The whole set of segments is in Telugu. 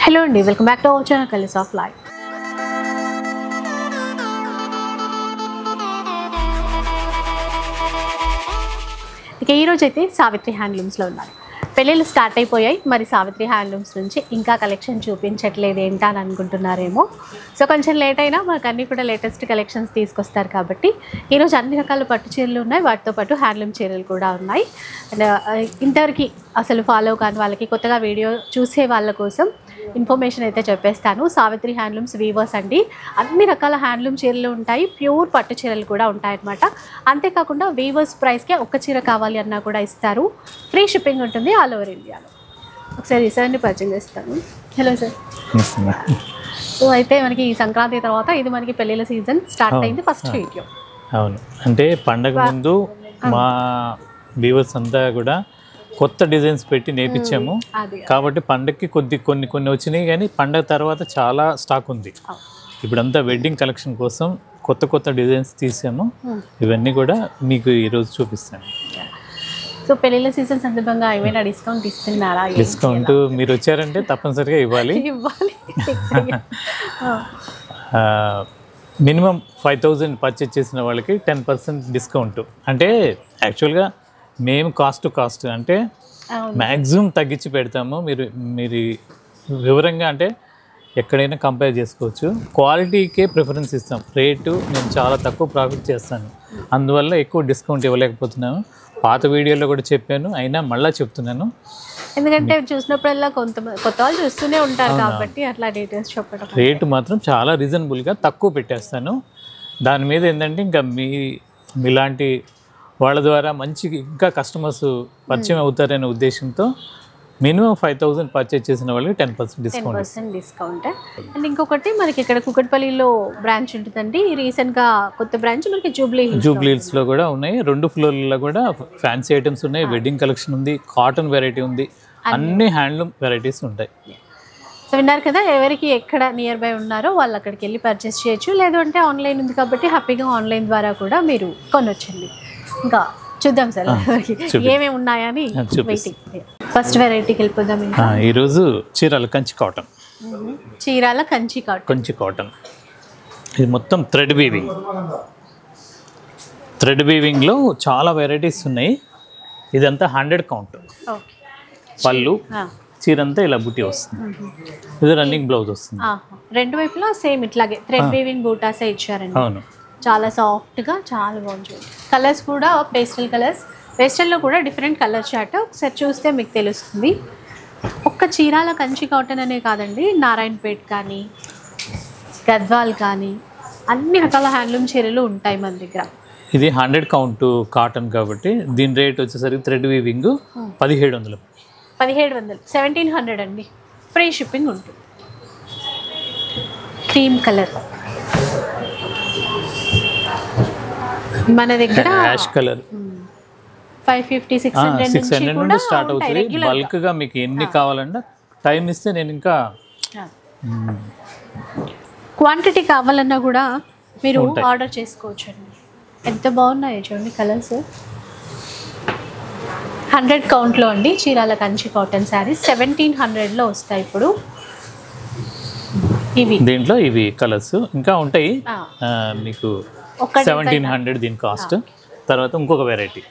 Hello and welcome back to our channel Colors of Life. ఈ రోజు అయితే సావిత్రి హ్యాండ్లూమ్స్ లో ఉన్నాను. పెళ్ళిళ్ళు స్టార్ట్ అయిపోయాయి, మరి సావిత్రి హ్యాండ్లూమ్స్ నుంచి ఇంకా కలెక్షన్ చూపించట్లేదు ఏంటా అని అనుకుంటున్నారేమో. సో కొంచెం లేట్ అయినా మాకు అన్నీ కూడా లేటెస్ట్ కలెక్షన్స్ తీసుకొస్తారు కాబట్టి ఈరోజు అన్ని రకాల పట్టు చీరలు ఉన్నాయి, వాటితో పాటు హ్యాండ్లూమ్ చీరలు కూడా ఉన్నాయి. అండ్ ఇంతవరకు అసలు ఫాలో కాని వాళ్ళకి, కొత్తగా వీడియో చూసే వాళ్ళ కోసం ఇన్ఫర్మేషన్ అయితే చెప్పేస్తాను. సావిత్రి హ్యాండ్లూమ్స్ వీవర్స్ అండి, అన్ని రకాల హ్యాండ్లూమ్ చీరలు ఉంటాయి, ప్యూర్ పట్టు చీరలు కూడా ఉంటాయన్నమాట. అంతేకాకుండా వీవర్స్ ప్రైస్కే ఒక్క చీర కావాలి అన్నా కూడా ఇస్తారు. ఫ్రీ షిప్పింగ్ ఉంటుంది ఆల్ ఓవర్ ఇండియాలో. ఒకసారి ఈ సార్ని పరిచయం చేస్తాను. Hello sir. సో అయితే మనకి ఈ సంక్రాంతి తర్వాత ఇది మనకి పెళ్ళిళ్ళ సీజన్ స్టార్ట్ అయింది. ఫస్ట్ వీడియో అవును, అంటే పండగ ముందు మా వీవర్స్ అంతా కూడా కొత్త డిజైన్స్ పెట్టి నేర్పించాము కాబట్టి పండగకి కొన్ని వచ్చినాయి, కానీ పండగ తర్వాత చాలా స్టాక్ ఉంది. ఇప్పుడంతా వెడ్డింగ్ కలెక్షన్ కోసం కొత్త డిజైన్స్ తీసాము. ఇవన్నీ కూడా మీకు ఈరోజు చూపిస్తాను. సో పెళ్ళిళ్ళ సీజన్ సందర్భంగా ఏమైనా డిస్కౌంట్ ఇస్తున్నారా? డిస్కౌంట్ మీరు వచ్చారంటే తప్పనిసరిగా ఇవ్వాలి. మినిమం 5000 పర్చేజ్ చేసిన వాళ్ళకి 10% డిస్కౌంట్. అంటే యాక్చువల్గా మేము కాస్ట్ అంటే మ్యాక్సిమం తగ్గించి పెడతాము. మీరు వివరంగా అంటే ఎక్కడైనా కంపేర్ చేసుకోవచ్చు. క్వాలిటీకే ప్రిఫరెన్స్ ఇస్తాం. రేటు నేను చాలా తక్కువ ప్రాఫిట్ చేస్తాను, అందువల్ల ఎక్కువ డిస్కౌంట్ ఇవ్వలేకపోతున్నాను. పాత వీడియోలో కూడా చెప్పాను, అయినా మళ్ళీ చెప్తున్నాను. ఎందుకంటే చూసినప్పుడల్లా కొత్త వాళ్ళు చూస్తూనే ఉంటారు కాబట్టి అట్లా డీటెయిల్స్ చెప్పడం. రేటు మాత్రం చాలా రీజనబుల్గా తక్కువ పెట్టేస్తాను. దాని మీద ఏంటంటే ఇంకా మీలాంటి వాళ్ళ ద్వారా మంచి ఇంకా కస్టమర్స్ పరిచయం అవుతారనే ఉద్దేశంతో మినిమం 5000 పర్చేజ్ చేసిన వాళ్ళకి 10% డిస్కౌంట్. అండ్ ఇంకొకటి మనకి ఇక్కడ కుకట్పల్లిలో బ్రాంచ్ ఉంటుందండి. రీసెంట్గా కొత్త బ్రాంచ్ మనకి జూబ్లీహిల్స్లో కూడా ఉన్నాయి. 2 ఫ్లోర్లలో కూడా ఫ్యాన్సీ ఐటమ్స్ ఉన్నాయి, వెడ్డింగ్ కలెక్షన్ ఉంది, కాటన్ వెరైటీ ఉంది, అన్ని హ్యాండ్లూమ్ వెరైటీస్ ఉంటాయి. సో విన్నారు కదా, ఎవరికి ఎక్కడ నియర్ బై ఉన్నారో వాళ్ళు అక్కడికి వెళ్ళి పర్చేస్ చేయొచ్చు. లేదంటే ఆన్లైన్ ఉంది కాబట్టి హ్యాపీగా ఆన్లైన్ ద్వారా కూడా మీరు కొనొచ్చండి. ఇంకా చూద్దాం సార్ ఏమేమి ఉన్నాయని. ఫస్ట్ వెరైటీకి వెళ్ళిపోదాం. ఈరోజు చీరాల కంచి కాటన్. చీరాల కంచి కాటన్ ఇది మొత్తం థ్రెడ్ వీవింగ్లో చాలా వెరైటీస్ ఉన్నాయి. ఇదంతా 100 కౌంట్. పళ్ళు చీరంతా ఇలా బుట్టి వస్తుంది. ఇది రన్నింగ్ బ్లౌజ్ వస్తుంది. రెండు వైపులా సేమ్ ఇట్లాగే థ్రెడ్ వీవింగ్ బూటాసే ఇచ్చారండి. అవును, చాలా సాఫ్ట్గా చాలా బాగుంది. కలర్స్ కూడా పేస్టల్లో కూడా డిఫరెంట్ కలర్ చార్ట్ ఒకసారి చూస్తే మీకు తెలుస్తుంది. ఒక్క చీరాల కంచి కాటన్ అనే కాదండి, నారాయణపేట్ కానీ గద్వాల్ కానీ అన్ని రకాల హ్యాండ్లూమ్ చీరలు ఉంటాయి మన దగ్గర. ఇది 100 కౌంట్ కాటన్ కాబట్టి దీని రేట్ వచ్చేసరికి థ్రెడ్ వీవింగ్ 1700. 1700 అండి. ఫ్రీ షిప్పింగ్ ఉంటుంది. క్రీమ్ కలర్ మన దగ్గర యాష్ కలర్ 550-600 నుండి స్టార్ట్ అవుతుంది. బల్క్ గా మీకు ఎన్ని కావాలన్నా టైం ఇస్తే నేను ఇంకా క్వాంటిటీ కావాలన్నా కూడా మీరు ఆర్డర్ చేసుకోవచ్చు అండి. ఎంత బాగున్నాయో చూడండి కలర్స్. 100 కౌంట్లో అండి చీరాల కంచి కాటన్ శారీస్ 1700లో వస్తాయి. ఇప్పుడు దీంట్లో ఇవి కలర్స్ ఇంకా ఉంటాయి. మీకు 1700 దీని కాస్ట్. తర్వాత ఇంకొక వెరైటీ,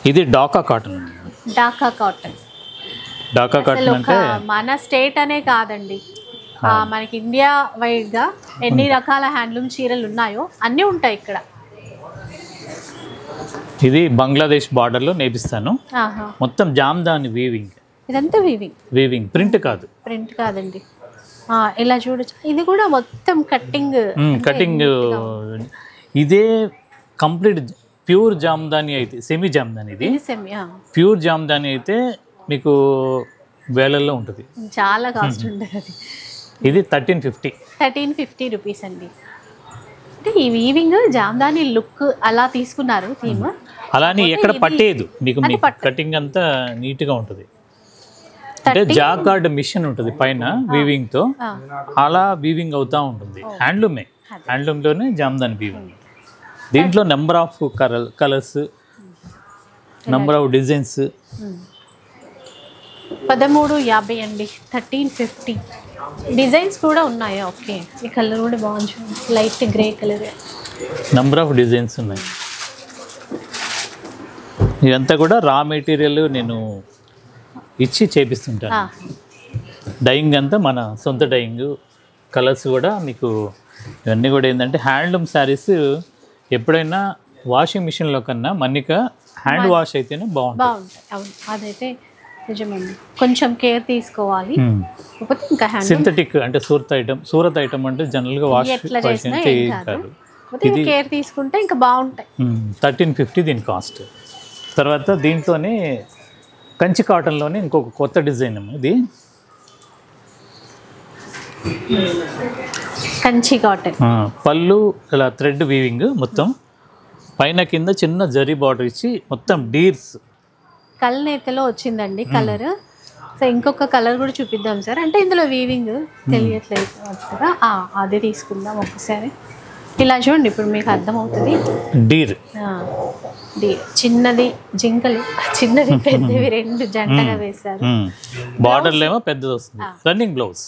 ఇది డాకా కాటన్ అంటే మన స్టేట్ అనే కాదండి, మనకి ఇండియా వైడ్ గా ఎన్ని రకాల హ్యాండ్లూమ్ చీరలు ఉన్నాయో అన్నీ ఉంటాయి ఇక్కడ. ఇది బంగ్లాదేశ్ బార్డర్ లో నేపిస్తాను. మొత్తం జామ్దాని వీవింగ్. ఇదంతా వీవింగ్ ప్రింట్ కాదండి. ఇలా చూడొచ్చు. ఇది కూడా మొత్తం కటింగ్. ఇదే కంప్లీట్ ప్యూర్ జామ్దాని అయితే సెమీ జామ్దాని. ఇది ప్యూర్ జామ్దాని అయితే మీకు వేలల్లో ఉంటుంది, చాలా కాస్ట్ ఉంటుంది. ఇది 1350 రూపీస్ అండి. అంటే ఈ వీవింగ్ జామ్దాని లుక్ అలా తీసుకున్నారు థీమ్. అలానే ఎక్కడ పట్టేదు మీకు కటింగ్ అంతా నీట్ గా ఉంటుంది. అంటే జాకార్డ్ మిషన్ ఉంటుంది పైన వీవింగ్ తో, అలా వీవింగ్ అవుతా ఉంటుంది. హ్యాండ్లూమ్ లోనే జామ్దాని వీవింగ్. దీంట్లో number of colours, number of designs 1350 అండి, 1350. డిజైన్స్ కూడా ఉన్నాయా? ఓకే, ఈ కలర్ కూడా బాగుంది, light grey colour. Number of designs ఉన్నాయి. ఇదంతా కూడా రా మెటీరియల్ నేను ఇచ్చి చేపిస్తుంటాను. డైయింగ్ అంతా మన సొంత డైయింగ్, కలర్స్ కూడా మీకు ఇవన్నీ కూడా ఏంటంటే హ్యాండ్లూమ్ శారీస్ ఎప్పుడైనా వాషింగ్ మిషన్లో కన్నా మన్నిక హ్యాండ్ వాష్ అయితేనే బాగుంటాయి. అవును, అదైతే నిజమండి, కొంచెం కేర్ తీసుకోవాలి. కాకపోతే ఇంకా సింథటిక్ అంటే సూరత్ ఐటమ్ అంటే జనరల్గా వాష్ చేయించారు. ఇది కేర్ తీసుకుంటే ఇంకా బాగుంటాయి. 1350 దీని కాస్ట్. తర్వాత దీంట్లోనే కంచి కాటన్లోనే ఇంకొక కొత్త డిజైన్ ఇది కంచి కాటన్. పళ్ళు ఇలా థ్రెడ్ వీవింగ్ మొత్తం, పైన కింద చిన్న జరీ బార్డర్ ఇచ్చి మొత్తం డీర్స్ కల్నేతలో వచ్చిందండి కలర్. సో ఇంకొక కలర్ కూడా చూపిద్దాం సార్, అంటే ఇందులో వీవింగ్ తెలియట్లేదు కదా, అది తీసుకుందాం ఒకసారి. ఇలా చూడండి, ఇప్పుడు మీకు అర్థమవుతుంది. డీర్ చిన్నది జింకలు, చిన్నది పెద్దవి రెండు జంటగా వేశారు. బార్డర్లు ఏమో పెద్దది వస్తుంది. రన్నింగ్ బ్లౌజ్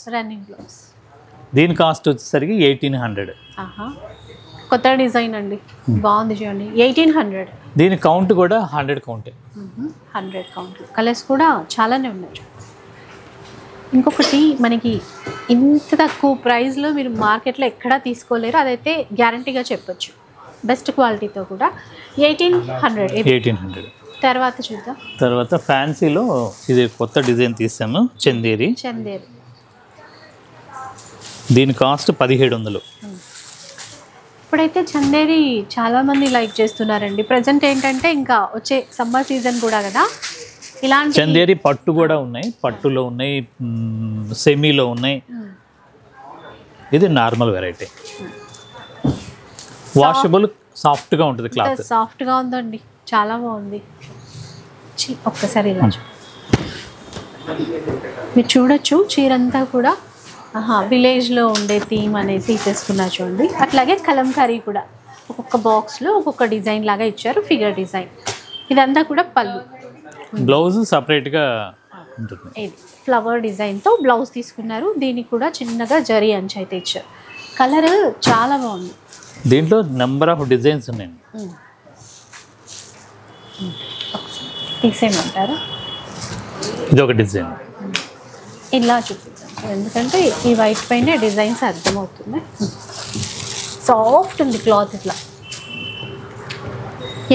దీని కాస్ట్ వచ్చేసరికి 1800. కొత్త డిజైన్ అండి, బాగుంది చూడండి. 1800. దీని కౌంట్ కూడా 100 కౌంటే. 100 కౌంట్. కలర్స్ కూడా చాలానే ఉన్నాయి. ఇంకొకటి, మనకి ఇంత తక్కువ ప్రైస్లో మీరు మార్కెట్లో ఎక్కడా తీసుకోలేరు, అదైతే గ్యారంటీగా చెప్పొచ్చు. బెస్ట్ క్వాలిటీతో కూడా 1800. తర్వాత చూద్దాం. తర్వాత ఫ్యాన్సీలో ఇది కొత్త డిజైన్ తీసాము, చందేరి. దీని కాస్ట్ 1700. ఇప్పుడైతే చందేరి చాలా మంది లైక్ చేస్తున్నారండి. ప్రజెంట్ ఏంటంటే ఇంకా వచ్చే సమ్మర్ సీజన్ కూడా కదా, ఇలాంటి చందేరి పట్టు కూడా ఉన్నాయి, పట్టులో ఉన్నాయి, సెమీలో ఉన్నాయి. ఇది నార్మల్ వెరైటీ, వాషబుల్, సాఫ్ట్గా ఉంటుంది. క్లాత్ సాఫ్ట్గా ఉందండి, చాలా బాగుంది. ఒక్కసారి ఇలా మీరు చూడొచ్చు, చీరంతా కూడా విలేజ్లో ఉండే థీమ్ అనేది తీసేసుకున్నా చూడండి. అట్లాగే కలంకారీ కూడా ఒక్కొక్క బాక్స్లో ఒక్కొక్క డిజైన్ లాగా ఇచ్చారు, ఫిగర్ డిజైన్. ఇదంతా కూడా పళ్ళు, బ్లౌజ్ సపరేట్గా ఉంటుంది. ఇది ఫ్లవర్ డిజైన్తో బ్లౌజ్ తీసుకున్నారు. దీనికి కూడా చిన్నగా జరీ అంచు అయితే ఇచ్చారు. కలర్ చాలా బాగుంది. దీంట్లో నెంబర్ ఆఫ్ డిజైన్స్ ఉన్నాయి. తీసేయమంటారా? ఇది ఒక డిజైన్, ఇలా చూపించాను ఎందుకంటే ఈ వైట్ పైన డిజైన్స్ అర్థమవుతుంది. సాఫ్ట్ ఉంది క్లాత్. ఇట్లా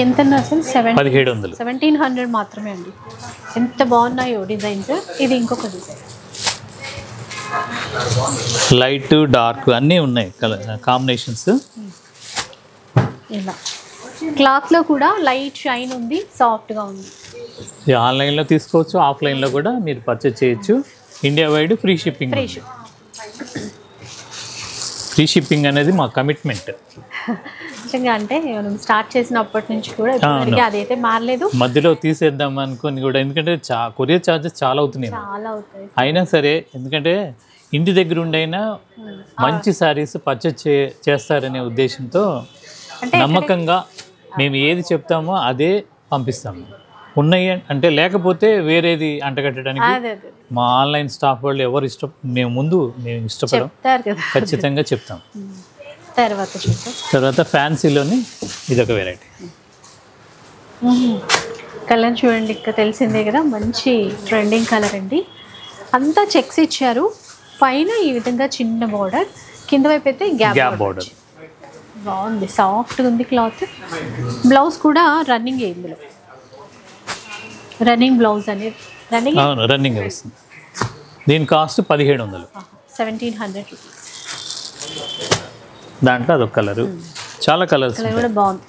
ఎంత అసలు? 1700 మాత్రమే అండి. ఎంత బాగున్నాయో డిజైన్స్. ఇది ఇంకొక డిజైన్, లైట్ డార్క్ అన్నీ ఉన్నాయి కాంబినేషన్స్. ఇలా క్లాత్లో కూడా లైట్ షైన్ ఉంది, సాఫ్ట్గా ఉంది. ఇది ఆన్లైన్లో తీసుకోవచ్చు, ఆఫ్లైన్లో కూడా మీరు పర్చేజ్ చేయొచ్చు. India wide free shipping. Free shipping అనేది మా కమిట్మెంట్. నిజంగా అంటే మనం స్టార్ట్ చేసినప్పటి నుంచి కూడా అదైతే మారలేదు. మధ్యలో తీసేద్దాం అనుకుని కూడా, ఎందుకంటే కొరియర్ ఛార్జెస్ చాలా అవుతున్నాయి. అయినా సరే, ఎందుకంటే ఇంటి దగ్గర ఉండైనా మంచి శారీస్ పర్చేజ్ చేస్తారనే ఉద్దేశంతో నమ్మకంగా మేము ఏది చెప్తామో అదే పంపిస్తాము. ఉన్నాయి అంటే, లేకపోతే వేరేది అంటగట్టడానికి మా ఆన్లైన్ స్టాఫ్ వాళ్ళు ఎవరు మేము ఇష్టపడం, ఖచ్చితంగా చెప్తాం. తర్వాత ఫ్యాన్సీలోని ఇదొక వెరైటీ. కలర్ చూడండి, ఇక్కడ తెలిసిందే కదా, మంచి ట్రెండింగ్ కలర్ అండి. అంతా చెక్స్ ఇచ్చారు. పైన ఈ విధంగా చిన్న బార్డర్, కింద వైపు అయితే గ్యాప్ బార్డర్. బాగుంది, సాఫ్ట్గా ఉంది క్లాత్. బ్లౌజ్ కూడా రన్నింగ్, ఇందులో రన్నింగ్ బ్లౌజ్ అనేది రన్నింగ్ వస్తుంది. దీని కాస్ట్ 1700. 1700 రూపీస్. దాంట్లో అదొక కలరు, చాలా కలర్స్ కూడా బాగుంది.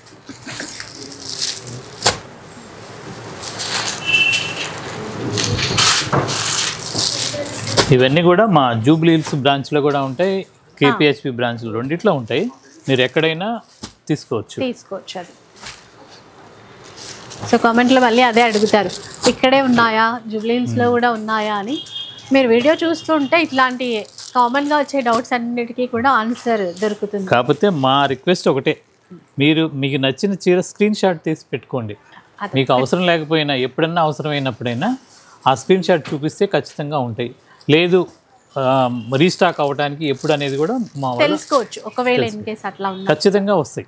ఇవన్నీ కూడా మా జూబ్లీ హిల్స్ బ్రాంచ్లో కూడా ఉంటాయి, కేపీహెచ్పి బ్రాంచ్లో రెండిట్లో ఉంటాయి. మీరు ఎక్కడైనా తీసుకోవచ్చు. అది సో కామెంట్లో మళ్ళీ అదే అడుగుతారు, ఇక్కడే ఉన్నాయా, జూబ్లీ హిల్స్లో కూడా ఉన్నాయా అని. మీరు వీడియో చూస్తుంటే ఇట్లాంటి కామన్గా వచ్చే డౌట్స్ అన్నిటికీ కూడా ఆన్సర్ దొరుకుతుంది. కాకపోతే మా రిక్వెస్ట్ ఒకటే, మీకు నచ్చిన చీర స్క్రీన్ షాట్ తీసి పెట్టుకోండి. మీకు అవసరం లేకపోయినా, ఎప్పుడన్నా అవసరమైనప్పుడైనా ఆ స్క్రీన్ షాట్ చూపిస్తే ఖచ్చితంగా ఉంటాయి. లేదు రీస్టాక్ అవ్వడానికి ఎప్పుడు అనేది కూడా మా వాళ్ళు తెలుసుకోవచ్చు ఒకవేళ ఇన్ కేస్ అట్లా ఉంది. ఖచ్చితంగా వస్తాయి.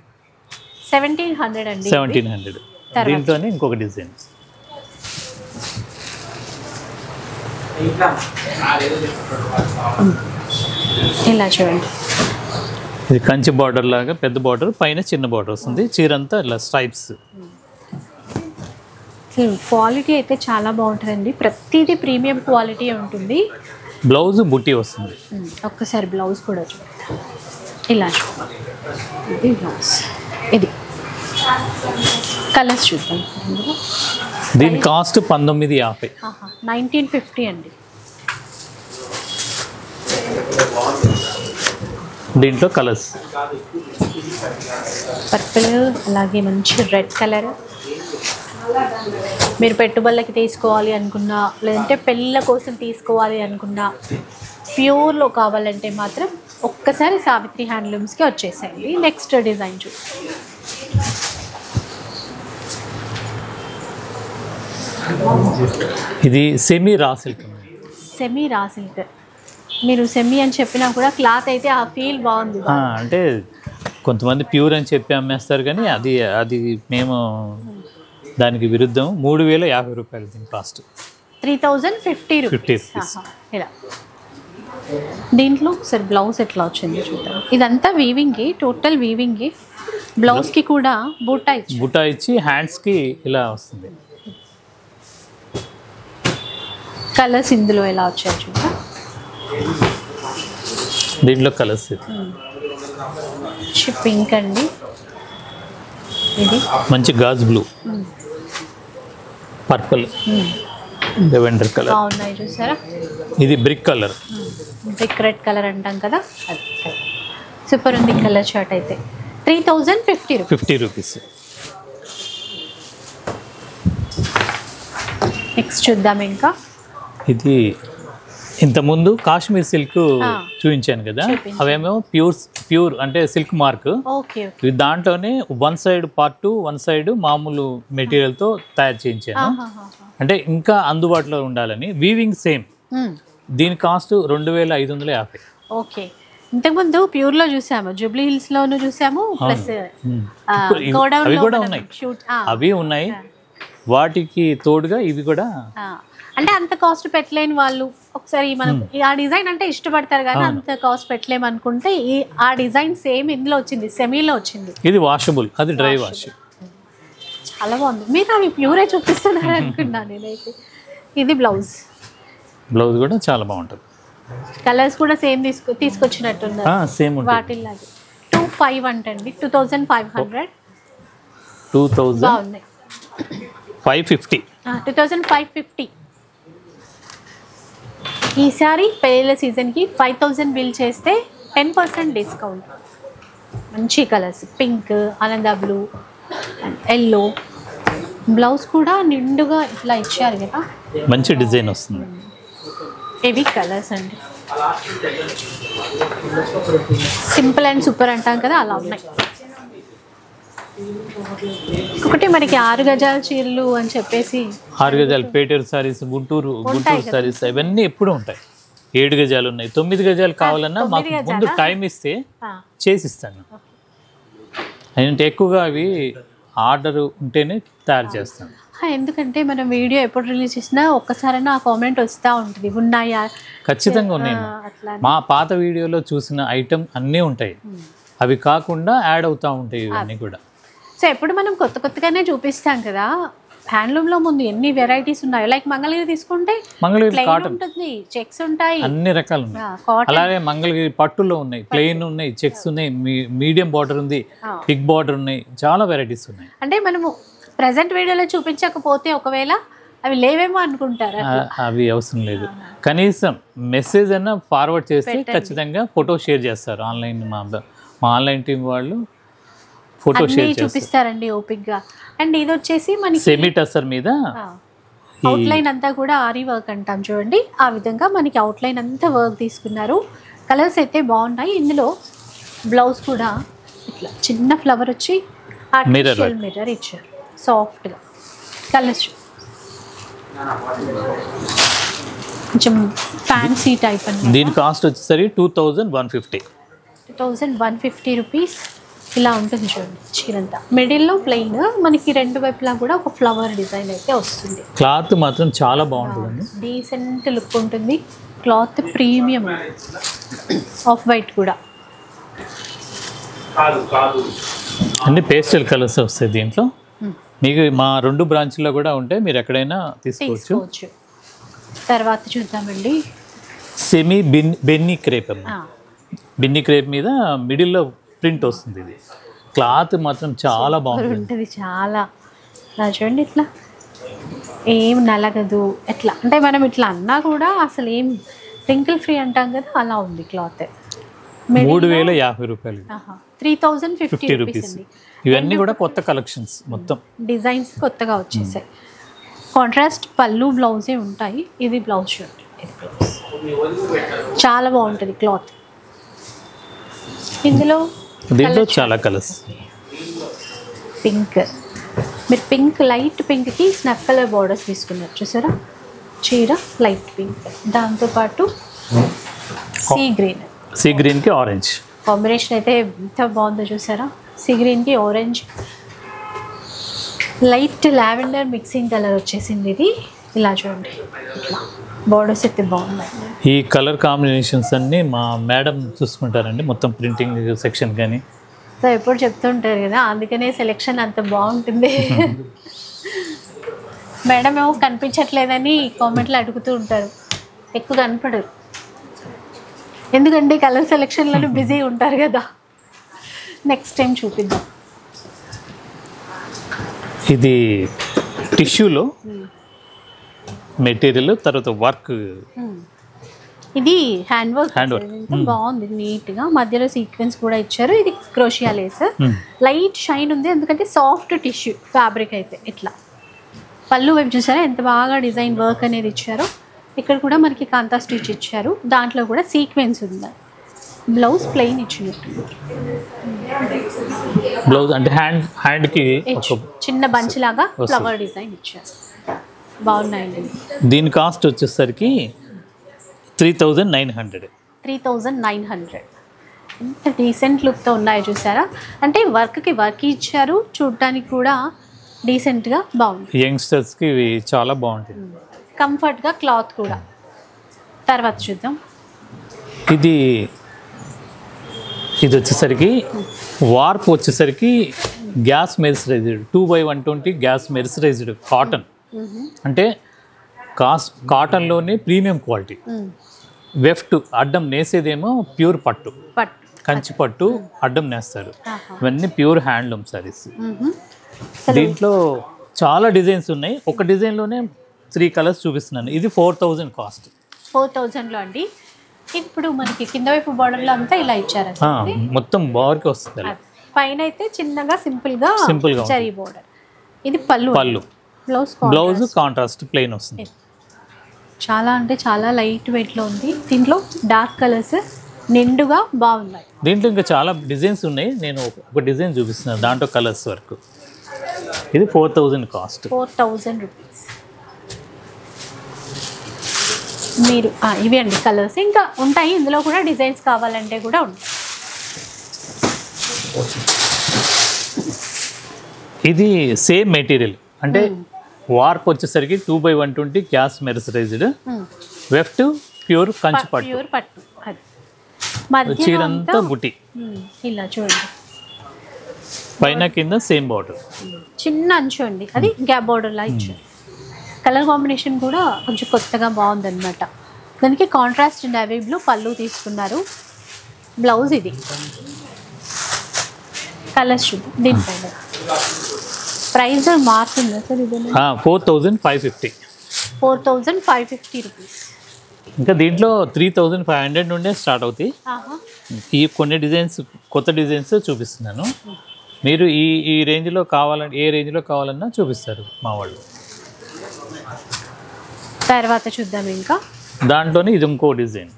1700 అండి. 1700. దీంట్లోనే ఇంకొక డిజైన్. ఇలా చూడండి, ఇది కంచి బార్డర్ లాగా పెద్ద బార్డర్, పైన చిన్న బార్డర్ వస్తుంది. చీర అంతా ఇలా స్ట్రైప్స్. క్వాలిటీ అయితే చాలా బాగుంటుందండి, ప్రతిదీ ప్రీమియం క్వాలిటీ ఉంటుంది. బ్లౌజ్ బుట్టి వస్తుంది. ఒక్కసారి బ్లౌజ్ కూడా చూద్దాం. ఇలా చూడండి, ఇది బ్లౌజ్, ఇది కలర్స్ చూద్దాం. దీని కాస్ట్ 1950. 1950 అండి. దీంట్లో కలర్స్ పర్పుల్, అలాగే మంచి రెడ్ కలర్. మీరు పెట్టుబడులకి తీసుకోవాలి అనుకున్నా, లేదంటే పెళ్ళిళ్ళ కోసం తీసుకోవాలి అనుకున్నా, ప్యూర్లో కావాలంటే మాత్రం ఒక్కసారి సావిత్రి హ్యాండ్లూమ్స్కి వచ్చేసేయండి. నెక్స్ట్ డిజైన్ చూ. ఇది semi raw silk. Semi raw silk. మీరు సెమీ అని చెప్పినా కూడా క్లాత్ అయితే ఆ ఫీల్ బాగుంది. అంటే కొంతమంది ప్యూర్ అని చెప్పి అమ్మేస్తారు, కానీ అది మేము దానికి విరుద్ధం. 3050 రూపాయలు దీని కాస్ట్. 3050 రూపీస్. ఇలా దీంట్లో సరే బ్లౌజ్ ఎట్లా వచ్చింది చూద్దాం. ఇదంతా వీవింగ్కి, టోటల్ వీవింగ్కి. బ్లౌజ్కి కూడా బూటా ఇచ్చి హ్యాండ్స్కి ఇలా వస్తుంది. కలర్స్ ఇందులో ఎలా వచ్చాయి చూద్దాం. దీంట్లో కలర్స్ పింక్ అండి, ఇది మంచి gauge blue, purple, lavender colour బాగున్నాయి చూసారా. ఇది brick colour, brick red colour అంటాం కదా, సూపర్ ఉంది కలర్ షర్ట్ అయితే. 3050 రూపీస్. నెక్స్ట్ చూద్దాం. ఇంకా ఇది ఇంతకుముందు కాశ్మీర్ సిల్క్ చూపించాను కదా, అవేమో ప్యూర్ అంటే సిల్క్ మార్క్. ఇది దాంట్లోనే one side part, one side మామూలు మెటీరియల్తో తయారు చేయించాను. అంటే ఇంకా అందుబాటులో ఉండాలని. Weaving same. దీని కాస్ట్ 2550. ఓకే, ఇంతకుముందు ప్యూర్లో చూసాము, జూబ్లీ హిల్స్లోనూ చూసాము, ప్లస్ అవి కూడా ఉన్నాయి. అవి ఉన్నాయి, వాటికి తోడుగా ఇవి కూడా. అంటే అంత కాస్ట్ పెట్టలేని వాళ్ళు ఒకసారి మనం ఆ డిజైన్ అంటే ఇష్టపడతారు, కానీ అంత కాస్ట్ పెట్టలేము అనుకుంటే ఆ డిజైన్ సేమ్ ఇందులో వచ్చింది, సెమీలో వచ్చింది. ఇది వాషబుల్, అది డ్రై వాష్. చాలా బాగుంది. మీరు అవి ప్యూరే చూపిస్తున్నారు అనుకున్నా నేనైతే. ఇది బ్లౌజ్ కూడా చాలా బాగుంటుంది. కలర్స్ కూడా సేమ్ తీసుకొచ్చినట్టున్నారు, సేమ్ వాటిల్లాగే. 25 అంటండి, 2500. 2550. 2550. ఈసారి పెళ్ళిళ్ళ సీజన్కి 5000 బిల్ చేస్తే 10% డిస్కౌంట్. మంచి కలర్స్, పింక్, ఆనంద బ్లూ, ఎల్లో. బ్లౌజ్ కూడా నిండుగా ఇట్లా ఇచ్చారు కదా, మంచి డిజైన్ వస్తుంది. ఇవి కలర్స్ అండి, సింపుల్ అండ్ సూపర్ అంటాం కదా, అలా ఉన్నాయి. ఒకటి మనకి 6 గజాల చీరలు అని చెప్పేసి, 6 గజాలు పేటూరు సారీస్, గుంటూరు సారీస్ ఇవన్నీ ఎప్పుడు ఉంటాయి. 7 గజాలు ఉన్నాయి, 9 గజాలు కావాలన్నా మాకు ముందు టైం ఇస్తే చేసిస్తాను. అంటే ఎక్కువగా అవి ఆర్డర్ ఉంటేనే తయారు చేస్తాను. ఎందుకంటే మనం వీడియో ఎప్పుడు రిలీజ్ చేసినా ఒక్కసారైనా ఆ కామెంట్ వస్తూ ఉంటుంది, ఉన్నాయా. ఖచ్చితంగా ఉన్నాయి. మా పాత వీడియోలో చూసిన ఐటమ్ అన్నీ ఉంటాయి, అవి కాకుండా యాడ్ అవుతూ ఉంటాయి ఇవన్నీ కూడా. సో ఎప్పుడు మనం కొత్తగానే చూపిస్తాం కదా. హ్యాండ్లూమ్లో ముందు ఎన్ని వెరైటీస్ ఉన్నాయి. లైక్ మంగళగిరి తీసుకుంటే మంగళగిరి కాటన్ ఉంటుంది, చెక్స్ ఉంటాయి, అన్ని రకాలు ఉన్నాయి. అలాగే మంగళగిరి పట్టులో ఉన్నాయి, ప్లెయిన్ ఉన్నాయి, చెక్స్ ఉన్నాయి, మీడియం బార్డర్ ఉంది, బిగ్ బార్డర్ ఉన్నాయి, చాలా వెరైటీస్ ఉన్నాయి. అంటే మనము ప్రెసెంట్ వీడియోలో చూపించకపోతే ఒకవేళ అవి లేవేమో అనుకుంటారా? అవి అవసరం లేదు, కనీసం మెసేజ్ అయినా ఫార్వర్డ్ చేస్తే ఖచ్చితంగా ఫోటో షేర్ చేస్తారు. ఆన్లైన్ మా ఆన్లైన్ టీం వాళ్ళు ఫోటో షేర్ చూపిస్తారండి ఓపిక్గా. అండ్ ఇది వచ్చేసి మనకి సెమీ టసర్ మీద అవుట్లైన్ అంతా కూడా ఆరీ వర్క్ అంటాం చూడండి, ఆ విధంగా మనకి అవుట్లైన్ అంతా వర్క్ తీసుకున్నారు. కలర్స్ అయితే బాగున్నాయి. ఇందులో బ్లౌజ్ కూడా ఇట్లా చిన్న ఫ్లవర్ వచ్చి మిర్రర్ ఇచ్చారు సాఫ్ట్గా. కలర్స్ కొంచెం ఫ్యాన్సీ టైప్ అండి. దీని కాస్ట్ వచ్చేసరికి 2150. 2150 రూపీస్. ఇలా ఉంటుంది చూడండి చీరంతా. మిడిల్లో ప్లెయిన్, మనకి రెండు వైపులా కూడా ఒక ఫ్లవర్ డిజైన్ అయితే వస్తుంది. క్లాత్ మాత్రం చాలా బాగుంటుందండి. డీసెంట్ లుక్ ఉంటుంది. Cloth premium. ఆఫ్ వైట్ కూడా అన్ని పేస్టల్ కలర్స్ వస్తాయి దీంట్లో. మీకు మా 2 బ్రాంచ్లో కూడా ఉంటాయి, మీరు ఎక్కడైనా తీసుకోవచ్చు. తర్వాత చూద్దామండి సెమీ బెన్నీ క్రేప్ అమ్మ. బెన్నీ క్రేప్ మీద మిడిల్లో ప్రింట్ వస్తుంది. ఇది క్లాత్ మాత్రం చాలా బాగుంటుంది. చాలా చూడండి, ఇట్లా ఏం నలగదు. ఎట్లా అంటే మనం ఇట్లా అన్నా కూడా అసలు ఏం రింకిల్ ఫ్రీ అంటాం కదా, అలా ఉంది క్లాత్. 3050 రూపాయలు. 3050 రూపీస్. ఇవన్నీ కూడా కొత్త కలెక్షన్స్, మొత్తం డిజైన్స్ కొత్తగా వచ్చేసాయి. కాంట్రాస్ట్ పళ్ళు బ్లౌజే ఉంటాయి. ఇది బ్లౌజ్ చూడండి, ఇది బ్లౌజ్ చాలా బాగుంటుంది క్లాత్. దీంట్లో చాలా కలర్స్. పింక్, మీరు పింక్ లైట్ పింక్కి స్నఫ్ కలర్ బార్డర్స్ తీసుకున్నారు చూసారా. చీర లైట్ పింక్, దాంతోపాటు సీ గ్రీన్కి ఆరెంజ్ కాంబినేషన్ అయితే ఎంత బాగుందో చూసారా. సీ గ్రీన్కి orange, light lavender mixing colour వచ్చేసింది. ఇది ఇలా చూడండి, ఇట్లా బార్డర్స్ అయితే బాగున్నాయి. ఈ కలర్ కాంబినేషన్స్ అన్నీ మా మేడం చూసుకుంటారండి, మొత్తం ప్రింటింగ్ సెక్షన్ కానీ. సో ఎప్పుడు చెప్తుంటారు కదా, అందుకనే సెలెక్షన్ అంత బాగుంటుంది. మేడం ఏమో కనిపించట్లేదని కామెంట్లో అడుగుతూ ఉంటారు, ఎక్కువ కనపడరు. ఎందుకంటే కలర్ సెలెక్షన్లను బిజీ ఉంటారు కదా. నెక్స్ట్ టైం చూపిద్దాం. ఇది టిష్యూలో మెటీరియల్, తర్వాత వర్క్. ఇది హ్యాండ్ వర్క్ బాగుంది, నీట్గా మధ్యలో సీక్వెన్స్ కూడా ఇచ్చారు. ఇది క్రోషియా లేస్, లైట్ షైన్ ఉంది ఎందుకంటే సాఫ్ట్ టిష్యూ ఫ్యాబ్రిక్ అయితే. ఇట్లా పళ్ళు వైపు చూసారా ఎంత బాగా డిజైన్ వర్క్ అనేది ఇచ్చారు. ఇక్కడ కూడా మనకి కాంతా స్టిచ్ ఇచ్చారు, దాంట్లో కూడా సీక్వెన్స్ ఉంది. బ్లౌజ్ ప్లెయిన్ ఇచ్చినట్టు. బ్లౌజ్ అంటే హ్యాండ్కి చిన్న బంచ్ లాగా ఫ్లవర్ డిజైన్ ఇచ్చారు. బాగున్నాయండి. దీని కాస్ట్ వచ్చేసరికి 3900. 3900. ఎంత డీసెంట్ లుక్తో ఉన్నాయో చూసారా. అంటే వర్క్కి వర్క్ ఇచ్చారు, చూడటానికి కూడా డీసెంట్గా బాగుంది. యంగ్స్టర్స్కి ఇవి చాలా బాగుంటుంది, కంఫర్ట్గా క్లాత్ కూడా. తర్వాత చూద్దాం. ఇది వచ్చేసరికి వార్ప్ వచ్చేసరికి gas mercerised 2/120 gas mercerised cotton. అంటే కాటన్లోనే ప్రీమియం క్వాలిటీ. వెఫ్ట్ అడ్డం నేసేదేమో ప్యూర్ పట్టు, కంచి పట్టు అడ్డం నేస్తారు. ఇవన్నీ ప్యూర్ హ్యాండ్లూమ్ సారీస్. దీంట్లో చాలా డిజైన్స్ ఉన్నాయి, ఒక డిజైన్లోనే 3 కలర్స్ చూపిస్తున్నాను. ఇది 4000 కాస్ట్. 4000లో అండి. ఇప్పుడు మనకి కింద వైపు బార్డర్లో అంతా ఇలా ఇచ్చారు, మొత్తం బార్కి వస్తుంది. పైన అయితే చిన్నగా సింపుల్గా జరీ బార్డర్. ఇది పళ్ళు. బ్లౌజ్ కాంట్రాస్ట్ ప్లెయిన్ వస్తుంది. చాలా అంటే చాలా లైట్ వెయిట్లో ఉంది. దీంట్లో డార్క్ కలర్స్ నిండుగా బాగున్నాయి. దీంట్లో ఇంకా చాలా డిజైన్స్ ఉన్నాయి, నేను ఒక డిజైన్ చూపిస్తున్నాను దాంట్లో కలర్స్ వరకు. ఇది 4000 కాస్ట్. 4000 రూపీస్. మీరు ఇవి అండి కలర్స్, ఇంకా ఉంటాయి ఇందులో కూడా. డిజైన్స్ కావాలంటే కూడా ఉంటాయి. ఇది సేమ్ మెటీరియల్, అంటే వార్ప్ వచ్చేసరికి 2/120 gas mercerised, weft pure Kanchi పట్టు. చీరంతా బుట్టి. ఇలా చూడండి, పైన కింద సేమ్ బార్డర్, చిన్న అంచు అండి, అది గ్యాప్ బార్డర్ లా ఇచ్చారు. కలర్ కాంబినేషన్ కూడా కొంచెం కొత్తగా బాగుందన్నమాట. దానికి కాంట్రాస్ట్ నేవీ బ్లూ పళ్ళు తీసుకున్నారు. బ్లౌజ్ ఇది. కలర్స్ చూద్దాం. దీనిపైన ప్రైస్ మారుతుందా సార్? ఇది 4550. 4550 రూపీస్. ఇంకా దీంట్లో 3500 నుండే స్టార్ట్ అవుతాయి. ఈ కొన్ని డిజైన్స్, కొత్త డిజైన్స్ చూపిస్తున్నాను. మీరు ఈ రేంజ్లో కావాలంటే ఏ రేంజ్లో కావాలన్నా చూపిస్తారు మా వాళ్ళు. తర్వాత చూద్దాం. ఇంకా దాంట్లోనే ఇది ఇంకో డిజైన్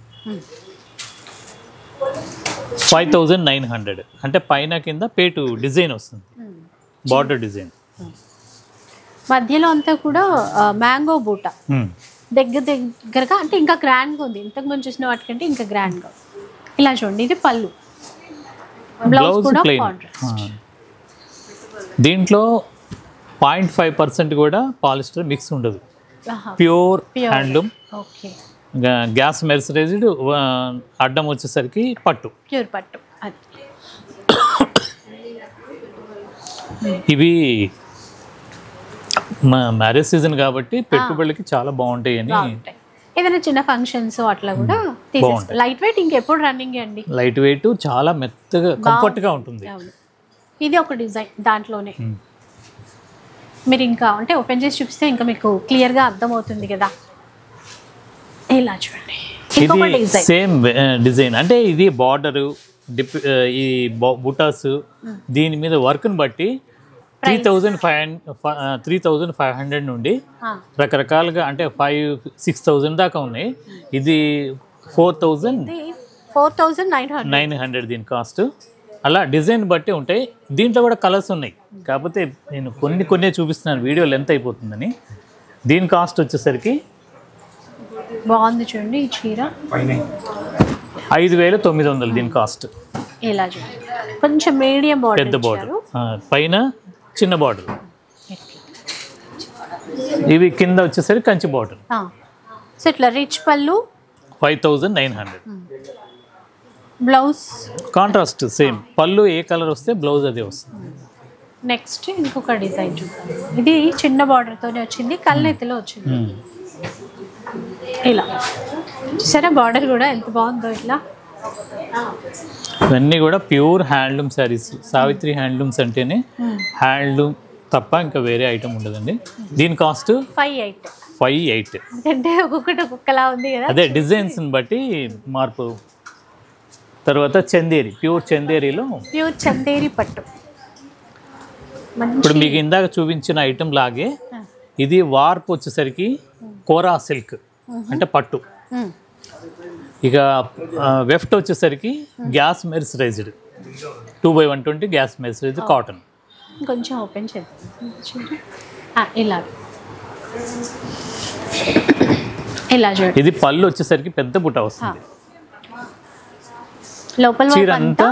5900. అంటే పైన కింద పేటు డిజైన్ వస్తుంది, బార్డర్ డిజైన్. మధ్యలో అంతా కూడా మ్యాంగో బూట దగ్గరగా, అంటే ఇంకా గ్రాండ్గా ఉంది. ఇంతకు ముందు చూసిన వాటికంటే ఇంకా గ్రాండ్గా. ఇలా చూడండి, ఇది పళ్ళు, బ్లౌజ్ కూడా కాంట్రాస్ట్. దీంట్లో 0.5% కూడా పాలిస్టర్ మిక్స్ ఉండదు, pure handloom. Okay, gas mercerised, అడ్డం వచ్చేసరికి పట్టు, ప్యూర్ పట్టు. అది ఇవి మ్యారేజ్ సీజన్ కాబట్టి పెట్టుబడులకి చాలా బాగుంటాయి అని. ఏదైనా చిన్న ఫంక్షన్స్ అట్లా కూడా తీసేసుకో. లైట్ వెయిట్ ఇంకెప్పుడు రన్నింగ్ అండి, లైట్ వెయిట్, చాలా మెత్తగా కంఫర్ట్గా ఉంటుంది. ఇది ఒక డిజైన్ దాంట్లోనే. మీరు ఇంకా అంటే ఓపెన్ చేసి చూపిస్తే ఇంకా మీకు క్లియర్గా అర్థమవుతుంది కదా. ఇలా చూడండి, ఇది సేమ్ డిజైన్, అంటే ఇది బార్డరు, ఈ బుటాస్, దీని మీద వర్క్ని బట్టి 3,500 నుండి రకరకాలుగా, అంటే 5,000-6,000 దాకా ఉన్నాయి. ఇది 4,900 దీని కాస్ట్. అలా డిజైన్ బట్టి ఉంటాయి. దీంట్లో కూడా కలర్స్ ఉన్నాయి, కాకపోతే నేను కొన్ని చూపిస్తున్నాను, వీడియో లెంత్ అయిపోతుందని. దీని కాస్ట్ వచ్చేసరికి బాగుంది చూడండి. ఈ చీర 5,900 దీని కాస్ట్. ఇలా చూడండి, కొంచెం మీడియం బార్డర్, పెద్ద బార్డర్, పైన చిన్న బార్డర్. ఇవి కింద వచ్చేసరికి కంచి బార్డర్. సో ఇట్లా రిచ్ పళ్ళు 5,900. బ్లౌజ్ కాంట్రాస్ట్ సేమ్, పళ్ళు ఏ కలర్ వస్తే బ్లౌజ్ అదే వస్తుంది. నెక్స్ట్ ఇంకొక డిజైన్ చూద్దాం. ఇది చిన్న బార్డర్తోనే వచ్చింది, కళ్ళెత్తిలో వచ్చింది. ఇలా చూసారా, బార్డర్ కూడా ఎంత బాగుందో. ఇట్లా ఇవన్నీ కూడా pure handloom saris. Savitri handlooms అంటేనే హ్యాండ్లూమ్ తప్ప ఇంకా వేరే ఐటమ్ ఉండదండి. దీని కాస్ట్ 5,800. అంటే ఒక్కొక్కటి ఒక్కొక్కలా ఉంది కదా, అదే డిజైన్స్ని బట్టి మార్పు. తర్వాత చందేరి, ప్యూర్ చందేరిలో ప్యూర్ చందేరి పట్టు. ఇప్పుడు మీకు ఇందాక చూపించిన ఐటమ్ లాగే ఇది వార్ప్ వచ్చేసరికి కోరా సిల్క్, అంటే పట్టు. ఇక వెఫ్ట్ వచ్చేసరికి gas mercerised 2/120 gas mercerised cotton. కొంచెం ఓపెన్ చేద్దాం. ఇలా చూడండి. ఇది పళ్ళు వచ్చేసరికి పెద్ద బుట్ట వస్తుంది, లోపల చీర అంతా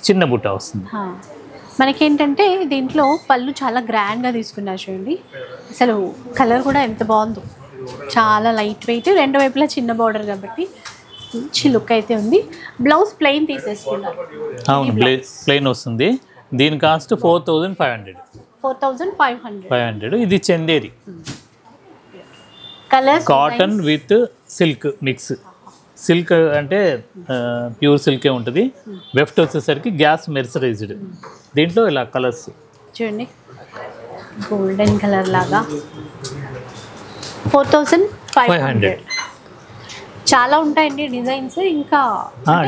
చిన్న బుట్ట వస్తుంది. మనకేంటంటే దీంట్లో పళ్ళు చాలా గ్రాండ్గా తీసుకున్నారు చూడండి. అసలు కలర్ కూడా ఎంత బాగుందో, చాలా లైట్ వెయిట్, రెండు వైపులా చిన్న బార్డర్ కాబట్టి మంచి లుక్ అయితే ఉంది. బ్లౌజ్ ప్లెయిన్ తీసేసుకున్నారు. అవును, ప్లెయిన్ వస్తుంది. దీని కాస్ట్ 4,500. ఇది Chanderi colour, cotton with silk mix. Silk అంటే ప్యూర్ సిల్కే ఉంటుంది. వెఫ్ట్ వచ్చేసరికి గ్యాస్ మెర్సరైజ్డ్. దీంట్లో ఇలా కలర్స్ చూడండి, గోల్డెన్ కలర్ లాగా 4,500. చాలా ఉంటాయండి డిజైన్స్. ఇంకా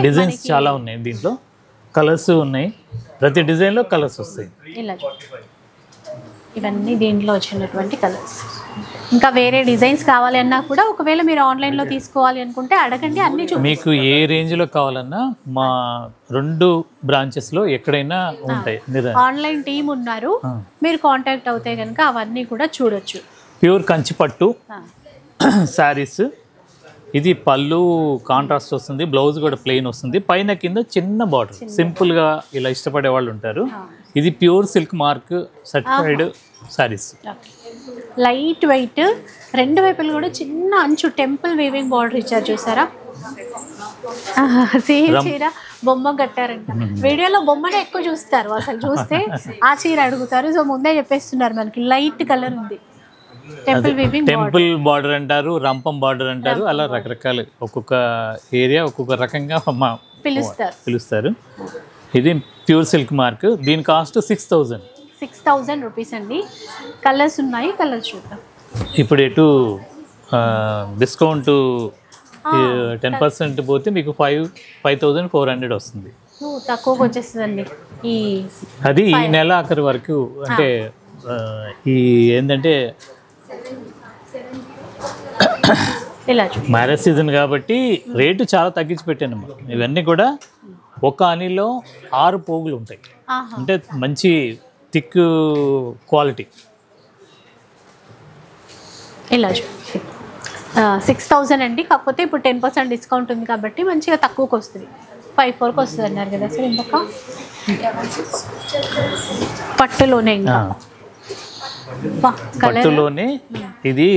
డిజైన్స్ చాలా ఉన్నాయి, దీంట్లో కలర్స్ ఉన్నాయి. ప్రతి డిజైన్లో కలర్స్ వస్తాయి. ఇలా ఇవన్నీ దీంట్లో వచ్చినటువంటి కలర్స్. ఇంకా వేరే డిజైన్స్ కావాలి అన్నా కూడా ఒకవేళ మీరు ఆన్లైన్లో తీసుకోవాలి అనుకుంటే అడగండి, అన్ని మీకు ఏ రేంజ్లో కావాలన్నా మా 2 బ్రాంచెస్లో ఎక్కడైనా ఉంటాయి. ఆన్లైన్ టీమ్ ఉన్నారు, మీరు కాంటాక్ట్ అవుతే కనుక అవన్నీ కూడా చూడొచ్చు. ప్యూర్ కంచిపట్టు శారీస్. ఇది పళ్ళు కాంట్రాస్ట్ వస్తుంది, బ్లౌజ్ కూడా ప్లెయిన్ వస్తుంది, పైన కింద చిన్న బార్డర్. సింపుల్గా ఇలా ఇష్టపడే వాళ్ళు ఉంటారు. ఇది pure silk mark certified saris. Light weight, రెండు వైపులు కూడా చిన్న అంచు టెంపుల్ వీవింగ్ బార్డర్ ఇచ్చారు చూసారా. సేమ్ చీర బొమ్మ కట్టారంట. వీడియోలో బొమ్మనే ఎక్కువ చూస్తారు, అసలు చూస్తే ఆ చీర అడుగుతారు. సో ముందే చెప్పేస్తున్నారు, మనకి లైట్ కలర్ ఉంది. టెంపుల్ బార్డర్ అంటారు, రంపం బార్డర్ అంటారు, అలా రకరకాల ఒక్కొక్క ఏరియా ఒక్కొక్క రకంగా పిలుస్తారు. ఇది ప్యూర్ సిల్క్ మార్క్. దీని కాస్ట్ 6,000 రూపీస్ అండి. కలర్స్ ఉన్నాయి, కలర్స్ చూద్దాం. ఇప్పుడు ఎటు డిస్కౌంట్ 10% పోతే మీకు 5,400 వస్తుంది. తక్కువకి వచ్చేస్తుందండి. అది ఈ నెల ఆఖరి వరకు, అంటే ఈ ఏంటంటే మ్యారేజ్ సీజన్ కాబట్టి రేటు చాలా తగ్గించి పెట్టాను. ఇవన్నీ కూడా ఒక అనిలో 6 పోగులు ఉంటాయి, అంటే మంచి థిక్ క్వాలిటీ. ఇలా 6,000 అండి. కాకపోతే ఇప్పుడు 10% డిస్కౌంట్ ఉంది కాబట్టి మంచిగా తక్కువకి వస్తుంది. 5,400 వస్తుంది అన్నారు కదా సార్ ఇందాక. పట్టులోనే ఇంకా పట్టులోనే ఇది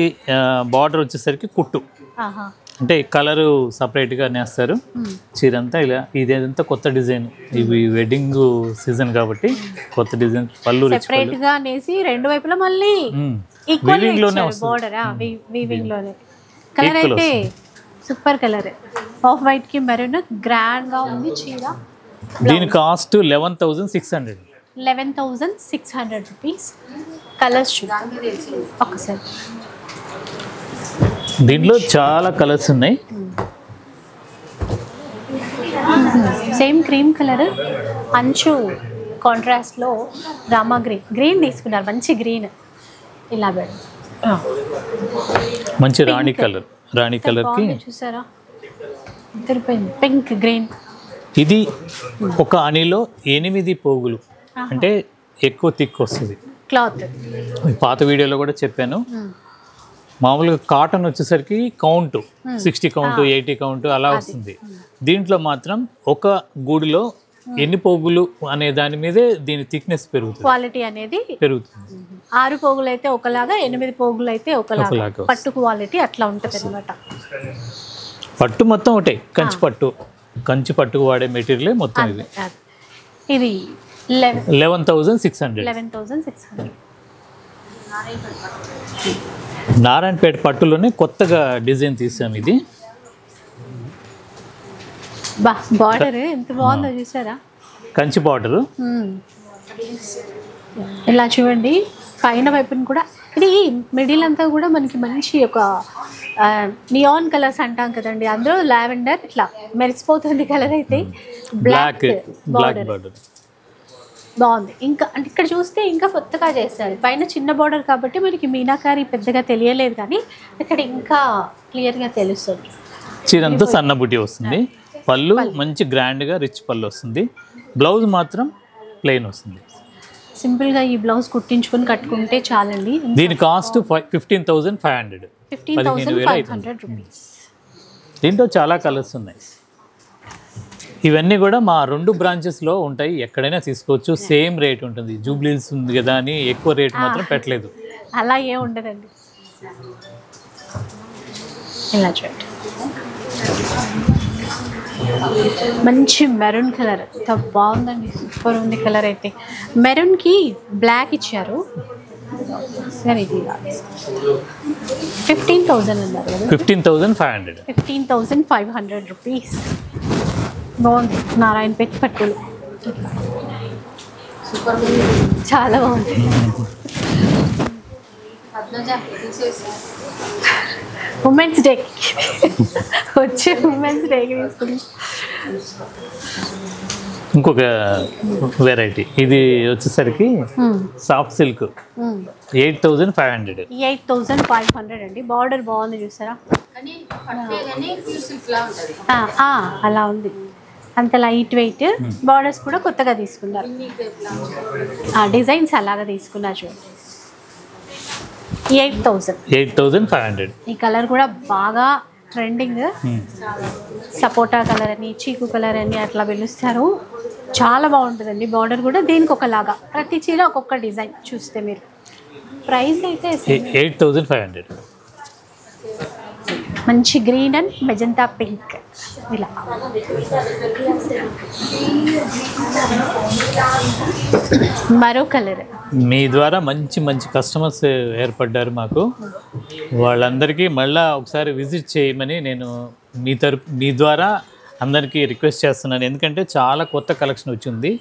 బార్డర్ వచ్చేసరికి కుట్టు, అంటే కలరు సపరేట్గా నేస్తారు చీరంతా. ఇలా ఇదేంతా కొత్త డిజైన్, ఇవి వెడ్డింగ్ సీజన్ కాబట్టి కొత్త డిజైన్. పళ్ళు సెపరేట్గా నేసి రెండు వైపులా మళ్ళీ వీవింగ్ లోనే బార్డర్ వీవింగ్ లోనే. కలర్ అయితే సూపర్ కలర్, ఆఫ్ వైట్ కి మెరూన్ గ్రాండ్ గా ఉంది చీర. దీని కాస్ట్ 11,600. 11,600 రూపీస్. కలర్స్ చూడండి ఒకసారి. దీంట్లో చాలా కలర్స్ ఉన్నాయి. సేమ్ క్రీమ్ కలర్, అంచు కాంట్రాస్ట్లో రామా గ్రీన్ తీసుకున్నారు, మంచి గ్రీన్. ఇలా మంచి రాణి కలర్కి చూసారా తిరిపోయింది, పింక్ గ్రీన్. ఇది ఒక అనిలో 8 పోగులు, అంటే ఎక్కువ థిక్ వస్తుంది క్లాత్. పాత వీడియోలో కూడా చెప్పాను. మామూలుగా కాటన్ వచ్చేసరికి కౌంట్ 60 కౌంట్ 80 కౌంట్ అలా వస్తుంది. దీంట్లో మాత్రం ఒక గూడులో ఎన్ని పోగులు అనే దాని మీదే దీని థిక్నెస్ పెరుగుతుంది, క్వాలిటీ అనేది పెరుగుతుంది. 6 పోగులు అయితే ఒకలాగా, 8 పోగులు అయితే ఒకలాగా. పట్టు క్వాలిటీ అట్లా ఉంటుంది అన్నమాట. పట్టు మొత్తం ఒకటే, కంచి పట్టుకు వాడే మెటీరియల్ మొత్తం. ఇది 11,600. 11,600. నారాయణపేట పట్టులోనే కొత్తగా డిజైన్ తీసాం. ఇది బార్డర్ ఎంత బాగుందో చూసారా, కంచి బార్డర్. ఇలా చూడండి పైన వైపుని కూడా. ఇది మిడిల్ అంతా కూడా మనకి మంచి ఒక నియాన్ కలర్స్ అంటాం కదండి, అందులో లావెండర్ ఇట్లా మెరిసిపోతుంది కలర్. అయితే బ్లాక్ బార్డర్ బాగుంది. ఇంకా అంటే ఇక్కడ చూస్తే ఇంకా కొత్తగా చేస్తారు. పైన చిన్న బార్డర్ కాబట్టి మనకి మీనాకారి పెద్దగా తెలియలేదు, కానీ ఇక్కడ ఇంకా క్లియర్గా తెలుస్తుంది. చీరంతా సన్న బుట్టి వస్తుంది, పళ్ళు మంచి గ్రాండ్గా రిచ్ పళ్ళు వస్తుంది, బ్లౌజ్ మాత్రం ప్లెయిన్ వస్తుంది. సింపుల్గా ఈ బ్లౌజ్ కుట్టించుకొని కట్టుకుంటే చాలండి. దీని కాస్ట్ 15,500. 15,500 రూపీస్. దీంట్లో చాలా కలర్స్ ఉన్నాయి. ఇవన్నీ కూడా మా 2 బ్రాంచెస్లో ఉంటాయి, ఎక్కడైనా తీసుకోవచ్చు. సేమ్ రేట్ ఉంటుంది. జూబ్లీస్ ఉంది కదా అని ఎక్కువ రేట్ మాత్రం పెట్టలేదు. అలా ఏం ఉండదండి. ఇలా చూడండి మంచి మెరూన్ కలర్, ఎంత బాగుందండి, సూపర్ ఉంది కలర్. అయితే మెరూన్కి బ్లాక్ ఇచ్చారు. 15,000 అన్నారు కదా. 15,500. 15,500 రూపీస్. బాగుంది నారాయణపేట పట్టులు, చాలా బాగుంది. ఉమెన్స్ డే వచ్చే ఉమెన్స్ డేకి తీసుకుంది. ఇంకొక వెరైటీ ఇది వచ్చేసరికి సాఫ్ట్ సిల్క్ 8,500. 8,500 అండి. బార్డర్ బాగుంది చూసారా, అలా ఉంది. అంత లైట్ వెయిట్, బార్డర్స్ కూడా కొత్తగా తీసుకున్నారు, డిజైన్స్ అలాగా తీసుకున్నారు చూడండి. 8,500. ఈ కలర్ కూడా బాగా ట్రెండింగ్. సపోటా కలర్ అని, చీకు కలర్ అని అట్లా పిలుస్తారు. చాలా బాగుంటుందండి. బార్డర్ కూడా దీనికి ఒకలాగా, ప్రతి చీర ఒక్కొక్క డిజైన్ చూస్తే మీరు. ప్రైస్ అయితే 8,500. మంచి గ్రీన్ అండ్ మెజంతా పింక్ ఇలా. మరో కలర్. మీ ద్వారా మంచి మంచి కస్టమర్స్ ఏర్పడ్డారు మాకు. వాళ్ళందరికీ మళ్ళీ ఒకసారి విజిట్ చేయమని నేను మీ ద్వారా అందరికీ రిక్వెస్ట్ చేస్తున్నాను. ఎందుకంటే చాలా కొత్త కలెక్షన్ వచ్చింది,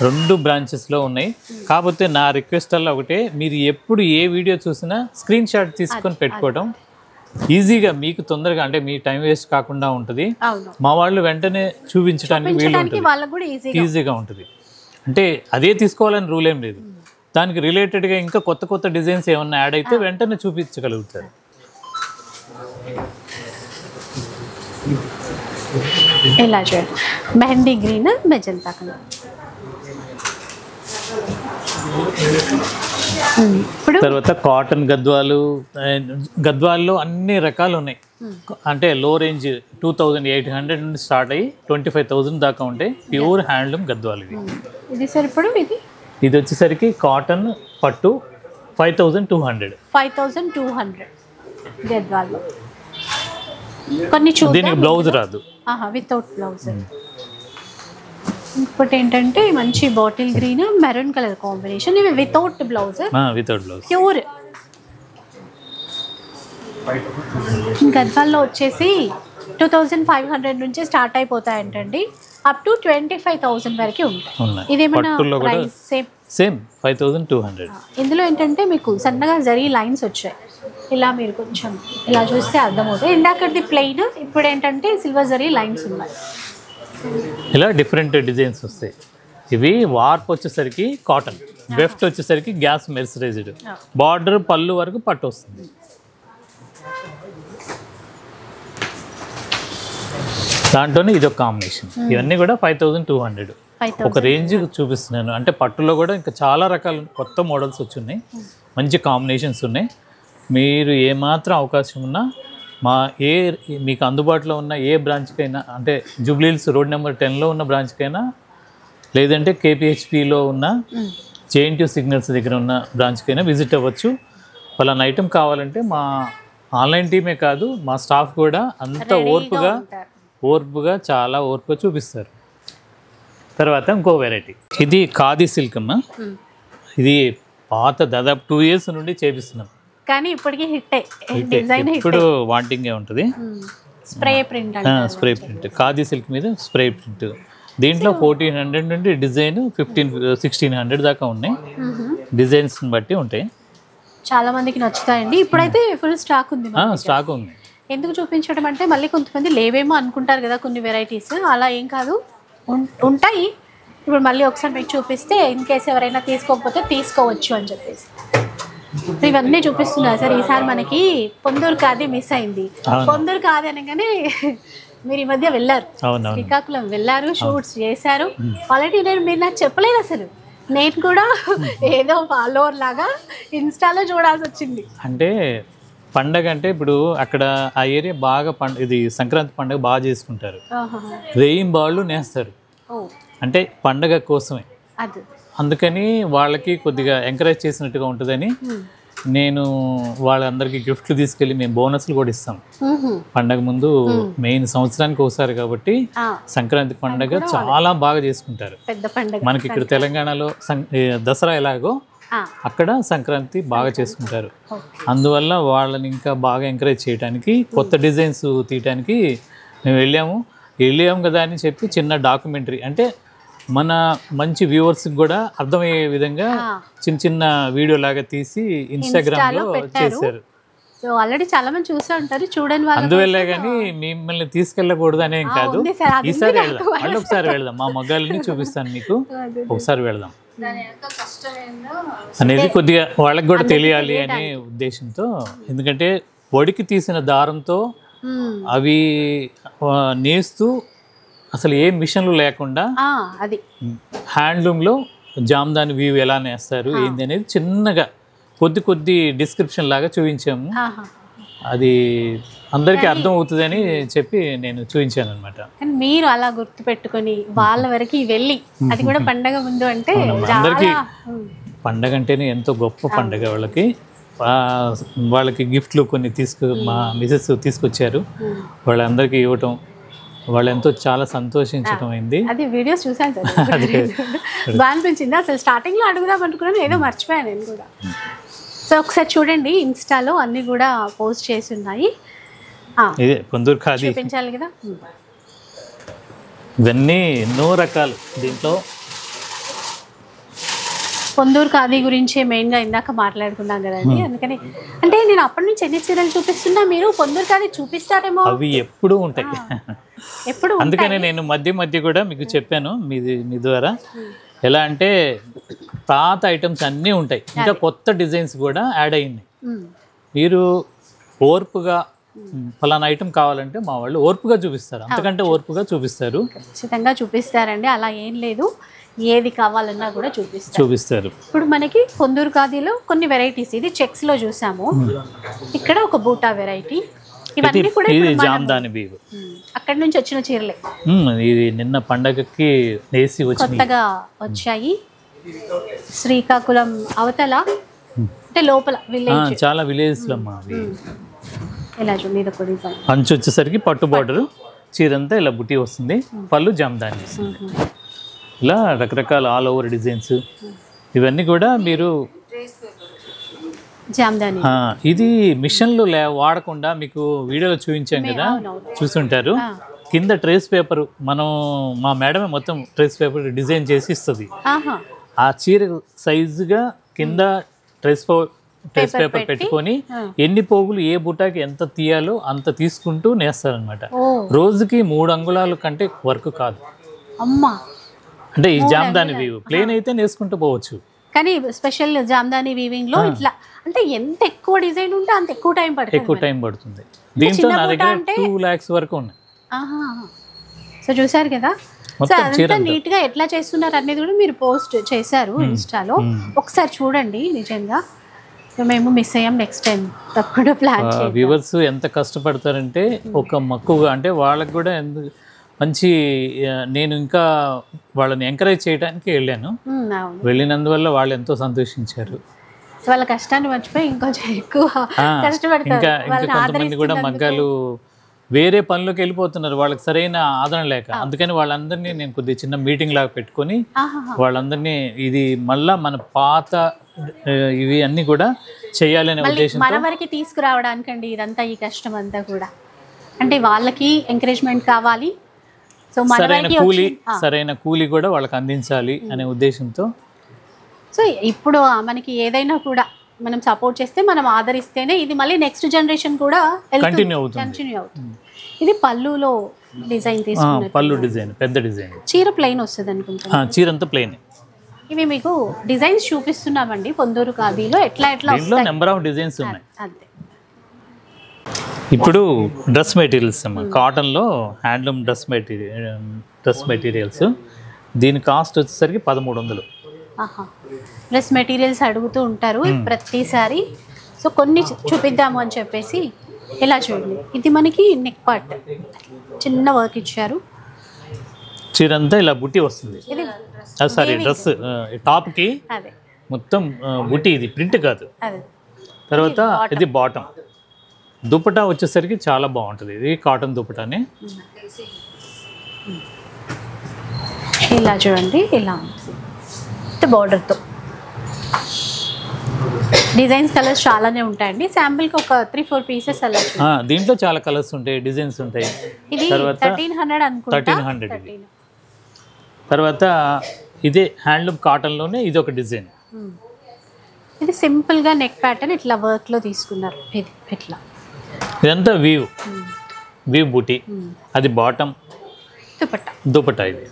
2 బ్రాంచెస్లో ఉన్నాయి. కాకపోతే నా రిక్వెస్ట్ అలా ఒకటే, మీరు ఎప్పుడు ఏ వీడియో చూసినా స్క్రీన్ షాట్ తీసుకొని పెట్టుకోవడం ఈజీగా, మీకు తొందరగా, అంటే మీ టైం వేస్ట్ కాకుండా ఉంటుంది. మా వాళ్ళు వెంటనే చూపించడానికి వీలు ఉంటుంది, ఈజీగా ఉంటుంది. అంటే అదే తీసుకోవాలని రూల్ ఏం లేదు, దానికి రిలేటెడ్గా ఇంకా కొత్త కొత్త డిజైన్స్ ఏమన్నా యాడ్ అయితే వెంటనే చూపించగలుగుతారు. ఇలా చూడండి మెహందీ గ్రీన్ మెజంతా కలర్. ఇప్పుడు తర్వాత కాటన్ గద్వాలు, గద్వాల్లో అన్ని రకాలు ఉన్నాయి. అంటే లో రేంజ్ 2800 నుండి స్టార్ట్ అయ్యి 25,000 దాకా ఉంటాయి. ప్యూర్ హ్యాండ్లూమ్ గద్వాలు ఇవి. ఇది సార్ ఇప్పుడు ఇది వచ్చేసరికి కాటన్ పట్టు 5,200 గద్వాల్లో. కొన్ని దీనికి బ్లౌజ్ రాదు, వితౌట్ బ్లౌజ్. ఇంకోటి ఏంటంటే మంచి bottle green maroon colour combination, ఇవి వితౌట్ బ్లౌజ్, ప్యూర్. గద్వాల్లో వచ్చేసి 2,500 నుంచి స్టార్ట్ అయిపోతాయంటండి, అప్ టు 25,000 వరకు ఉంటాయి. ఇదేమన్నా ప్రైస్ సేమ్ 5,200. ఇందులో ఏంటంటే మీకు సన్నగా జరీ లైన్స్ వచ్చాయి, ఇలా మీరు కొంచెం ఇలా చూస్తే అర్థమవుతాయి. ఇందాకది ప్లెయిన్, ఇప్పుడు ఏంటంటే సిల్వర్ జరీ లైన్స్ ఉన్నాయి. ఇలా డిఫరెంట్ డిజైన్స్ వస్తాయి. ఇవి వార్ప్ వచ్చేసరికి కాటన్, వెఫ్ట్ వచ్చేసరికి గ్యాస్ మెర్సరైజ్డ్, బార్డర్ పళ్ళు వరకు పట్టు వస్తుంది. దాంట్లోనే ఇది ఒక కాంబినేషన్. ఇవన్నీ కూడా 5,200. ఒక రేంజ్ చూపిస్తున్నాను. అంటే పట్టులో కూడా ఇంకా చాలా రకాల కొత్త మోడల్స్ వచ్చున్నాయి, మంచి కాంబినేషన్స్ ఉన్నాయి. మీరు ఏమాత్రం అవకాశం ఉన్నా మీకు అందుబాటులో ఉన్న ఏ బ్రాంచ్కైనా, అంటే జూబ్లీహిల్స్ రోడ్ నెంబర్ 10లో ఉన్న బ్రాంచ్కైనా, లేదంటే KPHPలో ఉన్న JNT సిగ్నల్స్ దగ్గర ఉన్న బ్రాంచ్కైనా విజిట్ అవ్వచ్చు. వాళ్ళ ఐటమ్ కావాలంటే మా ఆన్లైన్ టీమే కాదు, మా స్టాఫ్ కూడా అంత ఓర్పుగా చాలా ఓర్పుగా చూపిస్తారు. తర్వాత ఇంకో వెరైటీ, ఇది ఖాదీ సిల్క్ అమ్మ. ఇది పాత దాదాపు 2 years నుండి చేపిస్తున్నాం, కానీ ఇప్పటికీ డిజైన్ ఇప్పుడు వాంటింగే ఉంటుంది. స్ప్రే ప్రింట్ ఖాదీ సిల్క్ మీద స్ప్రే ప్రింట్. దీంట్లో 1,400 నుండి డిజైన్ 1,500-1,600 దాకా ఉన్నాయి. డిజైన్స్ బట్టి ఉంటాయి. చాలా మందికి నచ్చుతాయండి. ఇప్పుడైతే ఫుల్ స్టాక్ ఉంది. స్టాక్ ఉంది. ఎందుకు చూపించడం అంటే మళ్ళీ కొంతమంది లేవేమో అనుకుంటారు కదా కొన్ని వెరైటీస్, అలా ఏం కాదు, ఉంటాయి. ఇప్పుడు మళ్ళీ ఒకసారి మీకు చూపిస్తే ఇన్ కేస్ ఎవరైనా తీసుకోకపోతే తీసుకోవచ్చు అని చెప్పేసి ఇవన్నీ చూపిస్తున్నారు సార్. ఈసారి మనకి పొందూరు ఖాదీ మిస్ అయింది. పొందూరు ఖాదీ అనగానే మీరు ఈ మధ్య వెళ్ళారు, శ్రీకాకుళం వెళ్ళారు, షూట్స్ చేశారు. ఆల్రెడీ మీరు నాకు చెప్పలేదు అసలు. నేను కూడా ఏదో ఫాలోవర్ లాగా ఇన్స్టాలో చూడాల్సి వచ్చింది. అంటే పండగ అంటే ఇప్పుడు అక్కడ ఆ ఏరియా బాగా ఇది సంక్రాంతి పండుగ బాగా చేసుకుంటారు. రేయింబాళ్ళు నేస్తారు, అంటే పండగ కోసమే. అందుకని వాళ్ళకి కొద్దిగా ఎంకరేజ్ చేసినట్టుగా ఉంటుందని నేను వాళ్ళందరికీ గిఫ్ట్లు తీసుకెళ్ళి మేము బోనస్లు కూడా ఇస్తాం. పండగ ముందు మెయిన్ సంవత్సరానికి ఒకసారి కాబట్టి సంక్రాంతి పండగ చాలా బాగా చేసుకుంటారు. మనకి ఇక్కడ తెలంగాణలో దసరా ఎలాగో అక్కడ సంక్రాంతి బాగా చేసుకుంటారు. అందువల్ల వాళ్ళని ఇంకా బాగా ఎంకరేజ్ చేయడానికి, కొత్త డిజైన్స్ తీయడానికి మేము వెళ్ళాము కదా అని చెప్పి చిన్న డాక్యుమెంటరీ, అంటే మన మంచి వ్యూవర్స్కి కూడా అర్థమయ్యే విధంగా చిన్న చిన్న వీడియో లాగా తీసి ఇన్స్టాగ్రామ్లో చేశారు. సో ఆల్రెడీ చాలా మంది చూసే ఉంటారు, చూడని వాళ్ళు. అందువల్లే కానీ మిమ్మల్ని తీసుకెళ్ళకూడదు అనేం కాదు. ఈసారి వెళ్దాం, మళ్ళీ ఒకసారి వెళ్దాం, మా మగ్గాలని చూపిస్తాను మీకు, ఒకసారి వెళ్దాం అనేది కొద్దిగా వాళ్ళకి కూడా తెలియాలి అనే ఉద్దేశంతో. ఎందుకంటే వడికి తీసిన దారంతో అవి నేస్తూ అసలు ఏ మిషన్లు లేకుండా అది హ్యాండ్లూమ్లో జామ్దాని వ్యూ ఎలా నేస్తారు ఏంది అనేది చిన్నగా కొద్ది డిస్క్రిప్షన్ లాగా చూపించాము. అది అందరికీ అర్థం అవుతుందని చెప్పి నేను చూపించాను అనమాట. మీరు అలా గుర్తు పెట్టుకొని వాళ్ళ వరకు వెళ్ళి, అది కూడా పండగ ముందు అంటే అందరికీ పండగ అంటేనే ఎంతో గొప్ప పండగ. వాళ్ళకి గిఫ్ట్లు కొన్ని మా మిసెస్ తీసుకొచ్చారు, వాళ్ళందరికీ ఇవ్వటం, వాళ్ళు ఎంతో చాలా సంతోషించడం అయింది. అది వీడియోస్ చూసాను సార్, బాగా అనిపించింది. అసలు స్టార్టింగ్లో అడుగుదాం అనుకున్నాను, ఏదో మర్చిపోయాను నేను కూడా. సో ఒకసారి చూడండి, ఇన్స్టాలో అన్ని కూడా పోస్ట్ చేసి ఉన్నాయి. పొందూరు ఖాదీ చూపించాలి కదా. ఇవన్నీ ఎన్నో రకాలు. దీంట్లో పొందూరు ఖాదీ గురించి మెయిన్గా ఇందాక మాట్లాడుకున్నాం కదండి. అందుకని అంటే నేను అప్పటి నుంచి ఎన్ని చీరలు చూపిస్తున్నా, మీరు పొందూరు ఖాదీ చూపిస్తారేమో. అవి ఎప్పుడు ఉంటాయి, ఎప్పుడు. అందుకనే నేను మధ్య కూడా మీకు చెప్పాను మీ ద్వారా. ఎలా అంటే పాత ఐటమ్స్ అన్నీ ఉంటాయి, ఇంకా కొత్త డిజైన్స్ కూడా యాడ్ అయ్యింది. మీరు ఓర్పుగా ఫలానా ఐటమ్ కావాలంటే మా వాళ్ళు ఓర్పుగా చూపిస్తారు, అంతకంటే ఓర్పుగా చూపిస్తారు. ఖచ్చితంగా చూపిస్తారండి, అలా ఏం లేదు. ఏది కావాలన్నా కూడా చూపిస్తారు. ఇప్పుడు మనకి కొందూరు ఖాదీలో కొన్ని వెరైటీస్, ఇది చెక్స్ లో చూసాము, ఇక్కడ ఒక బూటా వెరైటీ, ఇవన్నీ కూడా ఇది జామ్దాని వీవ్, అక్కడ నుంచి వచ్చిన చీరలే. ఇది నిన్న పండగకి వేసి కొత్తగా వచ్చాయి. శ్రీకాకుళం అవతల అంటే లోపల విలేజ్, చాలా విలేజ్ లో అమ్మా. ఇలా చూడండి, ఇది ఒక డిజైన్. అంచు వచ్చేసరికి పట్టు బార్డర్, చీరంతా ఇలా బుట్టి వస్తుంది, పళ్ళు జామ్దాని వస్తుంది. ఇలా రకరకాల ఆల్ ఓవర్ డిజైన్స్, ఇవన్నీ కూడా మీరు జామ్దాని. ఇది మిషన్లు వాడకుండా మీకు వీడియోలో చూపించాం కదా, చూసుంటారు. కింద ట్రేస్ పేపర్ మా మేడమే మొత్తం ట్రేస్ పేపర్ డిజైన్ చేసి ఇస్తుంది. ఆ చీర సైజుగా కింద ట్రేస్ పేపర్ పెట్టుకొని ఎన్ని పోగులు ఏ బుటాకి ఎంత తీయాలో అంత తీసుకుంటూ నేస్తారనమాట. రోజుకి 3 అంగుళాల కంటే వర్క్ కాదు అంటే ఈ జామ్దాని వీవ్. ప్లేన్ అయితే నేసుకుంటూ పోవచ్చు, కానీ స్పెషల్ జామ్దాని వీవింగ్ లో ఇట్లా అంటే ఎంత ఎక్కువ డిజైన్ ఉంటే అంత ఎక్కువ టైం పడుతుంది. దీంతో నా దగ్గర 2 lakhs వరకు ఉన్నాయి. సో చూసారు కదా, సో అదంతా నీట్ గా ఎట్లా చేస్తున్నారు అనేది కూడా మీరు పోస్ట్ చేశారు ఇన్స్టాలో, ఒకసారి చూడండి. నిజంగా మేము మిస్ అయ్యాం, నెక్స్ట్ టైం తప్పకుండా ప్లాన్ చేయాలి. వ్యూవర్స్ ఎంత కష్టపడతారంటే ఒక మక్కువగా, అంటే వాళ్ళకి కూడా మంచి, నేను ఇంకా వాళ్ళని ఎంకరేజ్ చేయడానికి వెళ్ళాను. వెళ్ళినందువల్ల వాళ్ళు ఎంతో సంతోషించారు. వాళ్ళ కష్టాన్ని మర్చిపోయి ఇంకొంచెం ఎక్కువ కష్టపడతారు. ఇంకా కొంతమంది కూడా మగ్గాలు వేరే పనులకు వెళ్ళిపోతున్నారు, వాళ్ళకి సరైన ఆదరణ లేక. అందుకని వాళ్ళందరినీ నేను కొద్దిగా చిన్న మీటింగ్ లాగా పెట్టుకొని వాళ్ళందరినీ ఇది మళ్ళా మన పాత ఇవి అన్ని కూడా చేయాలనే ఉద్దేశం, మన వరకు తీసుకురావడానికండి ఇదంతా, ఈ కష్టం అంతా కూడా. అంటే వాళ్ళకి ఎంకరేజ్మెంట్ కావాలి, సో సరైన కూలి కూడా వాళ్ళకి అందించాలి అనే ఉద్దేశంతో. సో ఇప్పుడు మనకి ఏదైనా కూడా మనం సపోర్ట్ చేస్తే, మనం ఆదరిస్తేనే ఇది మళ్ళీ నెక్స్ట్ జనరేషన్ కూడా కంటిన్యూ అవుతుంది. ఇది పళ్ళులో డిజైన్ తీసుకున్నారు, పళ్ళు డిజైన్ పెద్ద డిజైన్. చీర ప్లెయిన్ వస్తుంది అనుకుంటా, చీర అంతా ప్లెయిన్. ఇవి మీకు డిజైన్స్ చూపిస్తున్నామండి కొందూరు ఖాదీలో, ఎట్లా నెంబర్ ఆఫ్ డిజైన్స్ ఉన్నాయి. ఇప్పుడు డ్రెస్ మెటీరియల్స్ అమ్మా, కాటన్లో హ్యాండ్లూమ్ డ్రెస్ మెటీరియల్స్, దీని కాస్ట్ వచ్చేసరికి 1300. డ్రెస్ మెటీరియల్స్ అడుగుతూ ఉంటారు ప్రతిసారి, సో కొన్ని చూపిద్దాము అని చెప్పేసి. ఇలా చూడండి, ఇది మనకి నెక్ పార్ట్ చిన్న వర్క్ ఇచ్చారు, చీరంతా ఇలా బుట్టి వస్తుంది. సారీ, డ్రెస్ టాప్కి మొత్తం బుట్టి, ఇది ప్రింట్ కాదు. తర్వాత ఇది బాటమ్, దుపట్టా వచ్చేసరికి చాలా బాగుంటుంది. ఇది కాటన్ దుపట్టానే. ఇలా చూడండి, ఇలా బార్డర్తో డిజైన్స్, కలర్స్ చాలానే ఉంటాయండి. శాంపిల్కి ఒక 3-4 పీసెస్ అలా. దీంట్లో చాలా కలర్స్ ఉంటాయి, డిజైన్స్ ఉంటాయి. ఇది 1300 అనుకుంటా. 1300. తర్వాత ఇదే హ్యాండ్లూమ్ కాటన్లోనే ఇది ఒక డిజైన్. ఇది సింపుల్గా నెక్ ప్యాటర్న్ ఇట్లా వర్క్లో తీసుకున్నారు. ఇది ఇట్లా, ఇదంతా వీవ్ బూటీ. అది బాటమ్, దుపట్టా. ఇది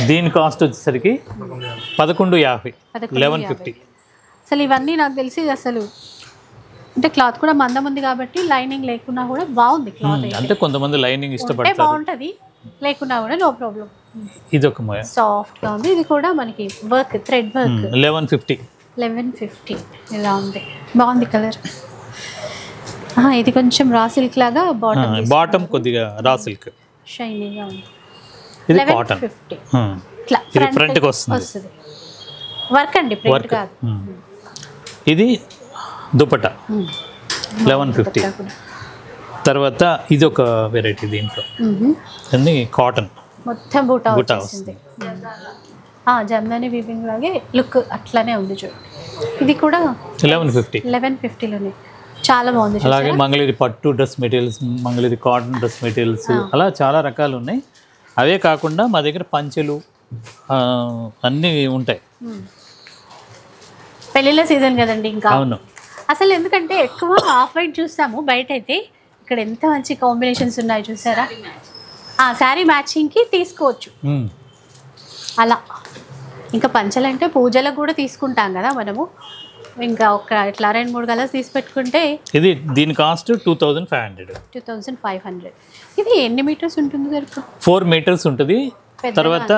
దీని కాస్ట్ వచ్చేసరికి 1150, 1150. అసలు ఇవన్నీ నాకు తెలిసి అసలు అంటే క్లాత్ కూడా మందం ఉంది కాబట్టి లైనింగ్ లేకున్నా కూడా బాగుంది క్లాత్. అంటే కొంతమంది లైనింగ్ ఇష్టపడతారు, బాగుంటుంది, లేకున్నా కూడా నో ప్రాబ్లం. ఇది ఒక సాఫ్ట్గా ఉంది. ఇది కూడా మనకి వర్క్, థ్రెడ్ వర్క్. 1150 ఇలా ఉంది, బాగుంది కలర్. ఇది కొంచెం రా సిల్క్ లాగా బాటమ్, కొద్దిగా రా సిల్క్ షైనీగా ఉంది. ఇది కాటన్, ఇది ఫ్రంట్కి వస్తుంది వర్క్ అండి, ప్రింట్ కాదు. ఇది దుపట్టా 1150. తర్వాత ఇది ఒక వెరైటీ, దీంట్లో అన్ని కాటన్ మొత్తం బూటా వస్తుంది. జమ్దాని వీవింగ్ లాగే లుక్ అట్లానే ఉంది చూడండి. ఇది కూడా 1150లోనే చాలా బాగుంది. అలాగే మంగళగిరి పట్టు dress materials, Mangalagiri cotton dress materials, అలా చాలా రకాలు ఉన్నాయి. అవే కాకుండా మా దగ్గర పంచెలు అన్నీ ఉంటాయి. పెళ్ళిళ్ళ సీజన్ కదండి ఇంకా. అవును, అసలు ఎందుకంటే ఎక్కువ హాఫ్ వైట్ చూస్తాము బయట అయితే, ఇక్కడ ఎంత మంచి కాంబినేషన్స్ ఉన్నాయి చూసారా. శారీ మ్యాచింగ్కి తీసుకోవచ్చు అలా. ఇంకా పంచలంటే పూజలకు కూడా తీసుకుంటాం కదా మనము, ఇంకా ఒక ఇట్లా 2-3 కలర్స్ తీసి పెట్టుకుంటే. ఇది దీని కాస్ట్ 2500. ఇది ఎన్ని మీటర్స్ ఉంటుంది? 4 మీటర్స్ ఉంటుంది. తర్వాత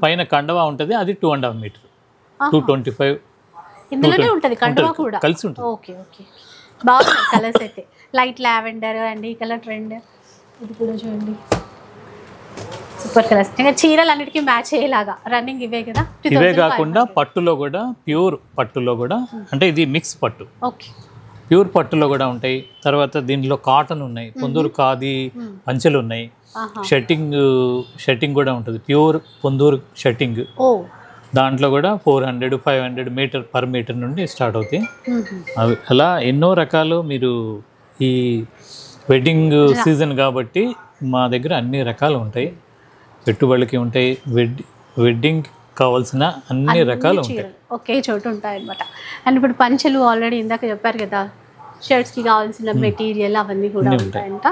పైన కండవా ఉంటుంది, అది 2.5 మీటర్, 225. ఇందులోనే ఉంటుంది కండువా కూడా కలిసి ఉంటుంది. ఓకే ఓకే, బాగున్నాయి కలర్స్ అయితే. లైట్ లావెండర్ అండ్ ఈ కలర్ ట్రెండ్, ఇది కూడా చూడండి సూపర్ కలర్స్. ఇంకా చీరలు అన్నిటికీ మ్యాచ్ అయ్యేలాగా రన్నింగ్ ఇవే కదా. ఇవే కాకుండా పట్టులో కూడా, ప్యూర్ పట్టులో కూడా, అంటే ఇది మిక్స్ పట్టు, ఓకే ప్యూర్ పట్టులో కూడా ఉంటాయి. తర్వాత దీనిలో కాటన్ ఉన్నాయి, పొందూరు ఖాదీ పంచెలు ఉన్నాయి, షర్టింగ్ కూడా ఉంటుంది, ప్యూర్ పొందూరు షర్టింగ్. ఓ దాంట్లో కూడా 400, 500 మీటర్ పర్ మీటర్ నుండి స్టార్ట్ అవుతాయి. అవి అలా ఎన్నో రకాలు. మీరు ఈ వెడ్డింగ్ సీజన్ కాబట్టి మా దగ్గర అన్ని రకాలు ఉంటాయి, పెట్టుబడికి ఉంటాయి, వెడ్డింగ్ కావాల్సిన అన్ని రకాలు ఉంటాయి, ఒకే చోటు ఉంటాయి అన్నమాట. అండ్ ఇప్పుడు పంచెలు ఆల్రెడీ ఇందాక చెప్పారు కదా, షర్ట్స్కి కావాల్సిన మెటీరియల్ అవన్నీ కూడా ఉంటాయంట.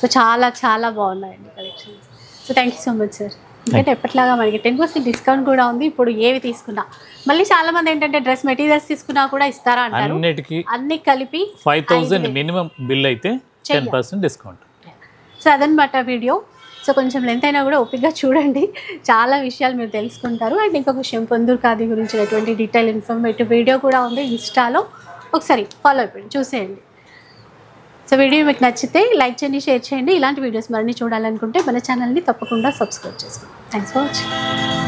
సో చాలా చాలా బాగున్నాయండి collections. So thank you so much sir. ఎందుకంటే ఎప్పటిలాగా మనకి 10% డిస్కౌంట్ కూడా ఉంది. ఇప్పుడు ఏవి తీసుకున్నా మళ్ళీ చాలా మంది ఏంటంటే డ్రెస్ మెటీరియల్స్ తీసుకున్నా కూడా ఇస్తారా అంటారు. అన్నిటికీ అన్ని కలిపి 5000 మినిమం బిల్ అయితే 10% డిస్కౌంట్. సో అదనమాట వీడియో. సో కొంచెం లెంత్ అయినా కూడా ఓపికగా చూడండి, చాలా విషయాలు మీరు తెలుసుకుంటారు. అండ్ ఇంకొక విషయం, పొందూరు ఖాదీ గురించినటువంటి డీటెయిల్ ఇన్ఫర్మేటివ్ వీడియో కూడా ఉంది ఇన్స్టాలో, ఒకసారి ఫాలో అయిపోయింది, చూసేయండి. సో వీడియో మీకు నచ్చితే లైక్ చేయండి, షేర్ చేయండి. ఇలాంటి వీడియోస్ మరిన్ని చూడాలనుకుంటే మన ఛానల్ని తప్పకుండా సబ్స్క్రైబ్ చేసుకోండి. Thanks for watching.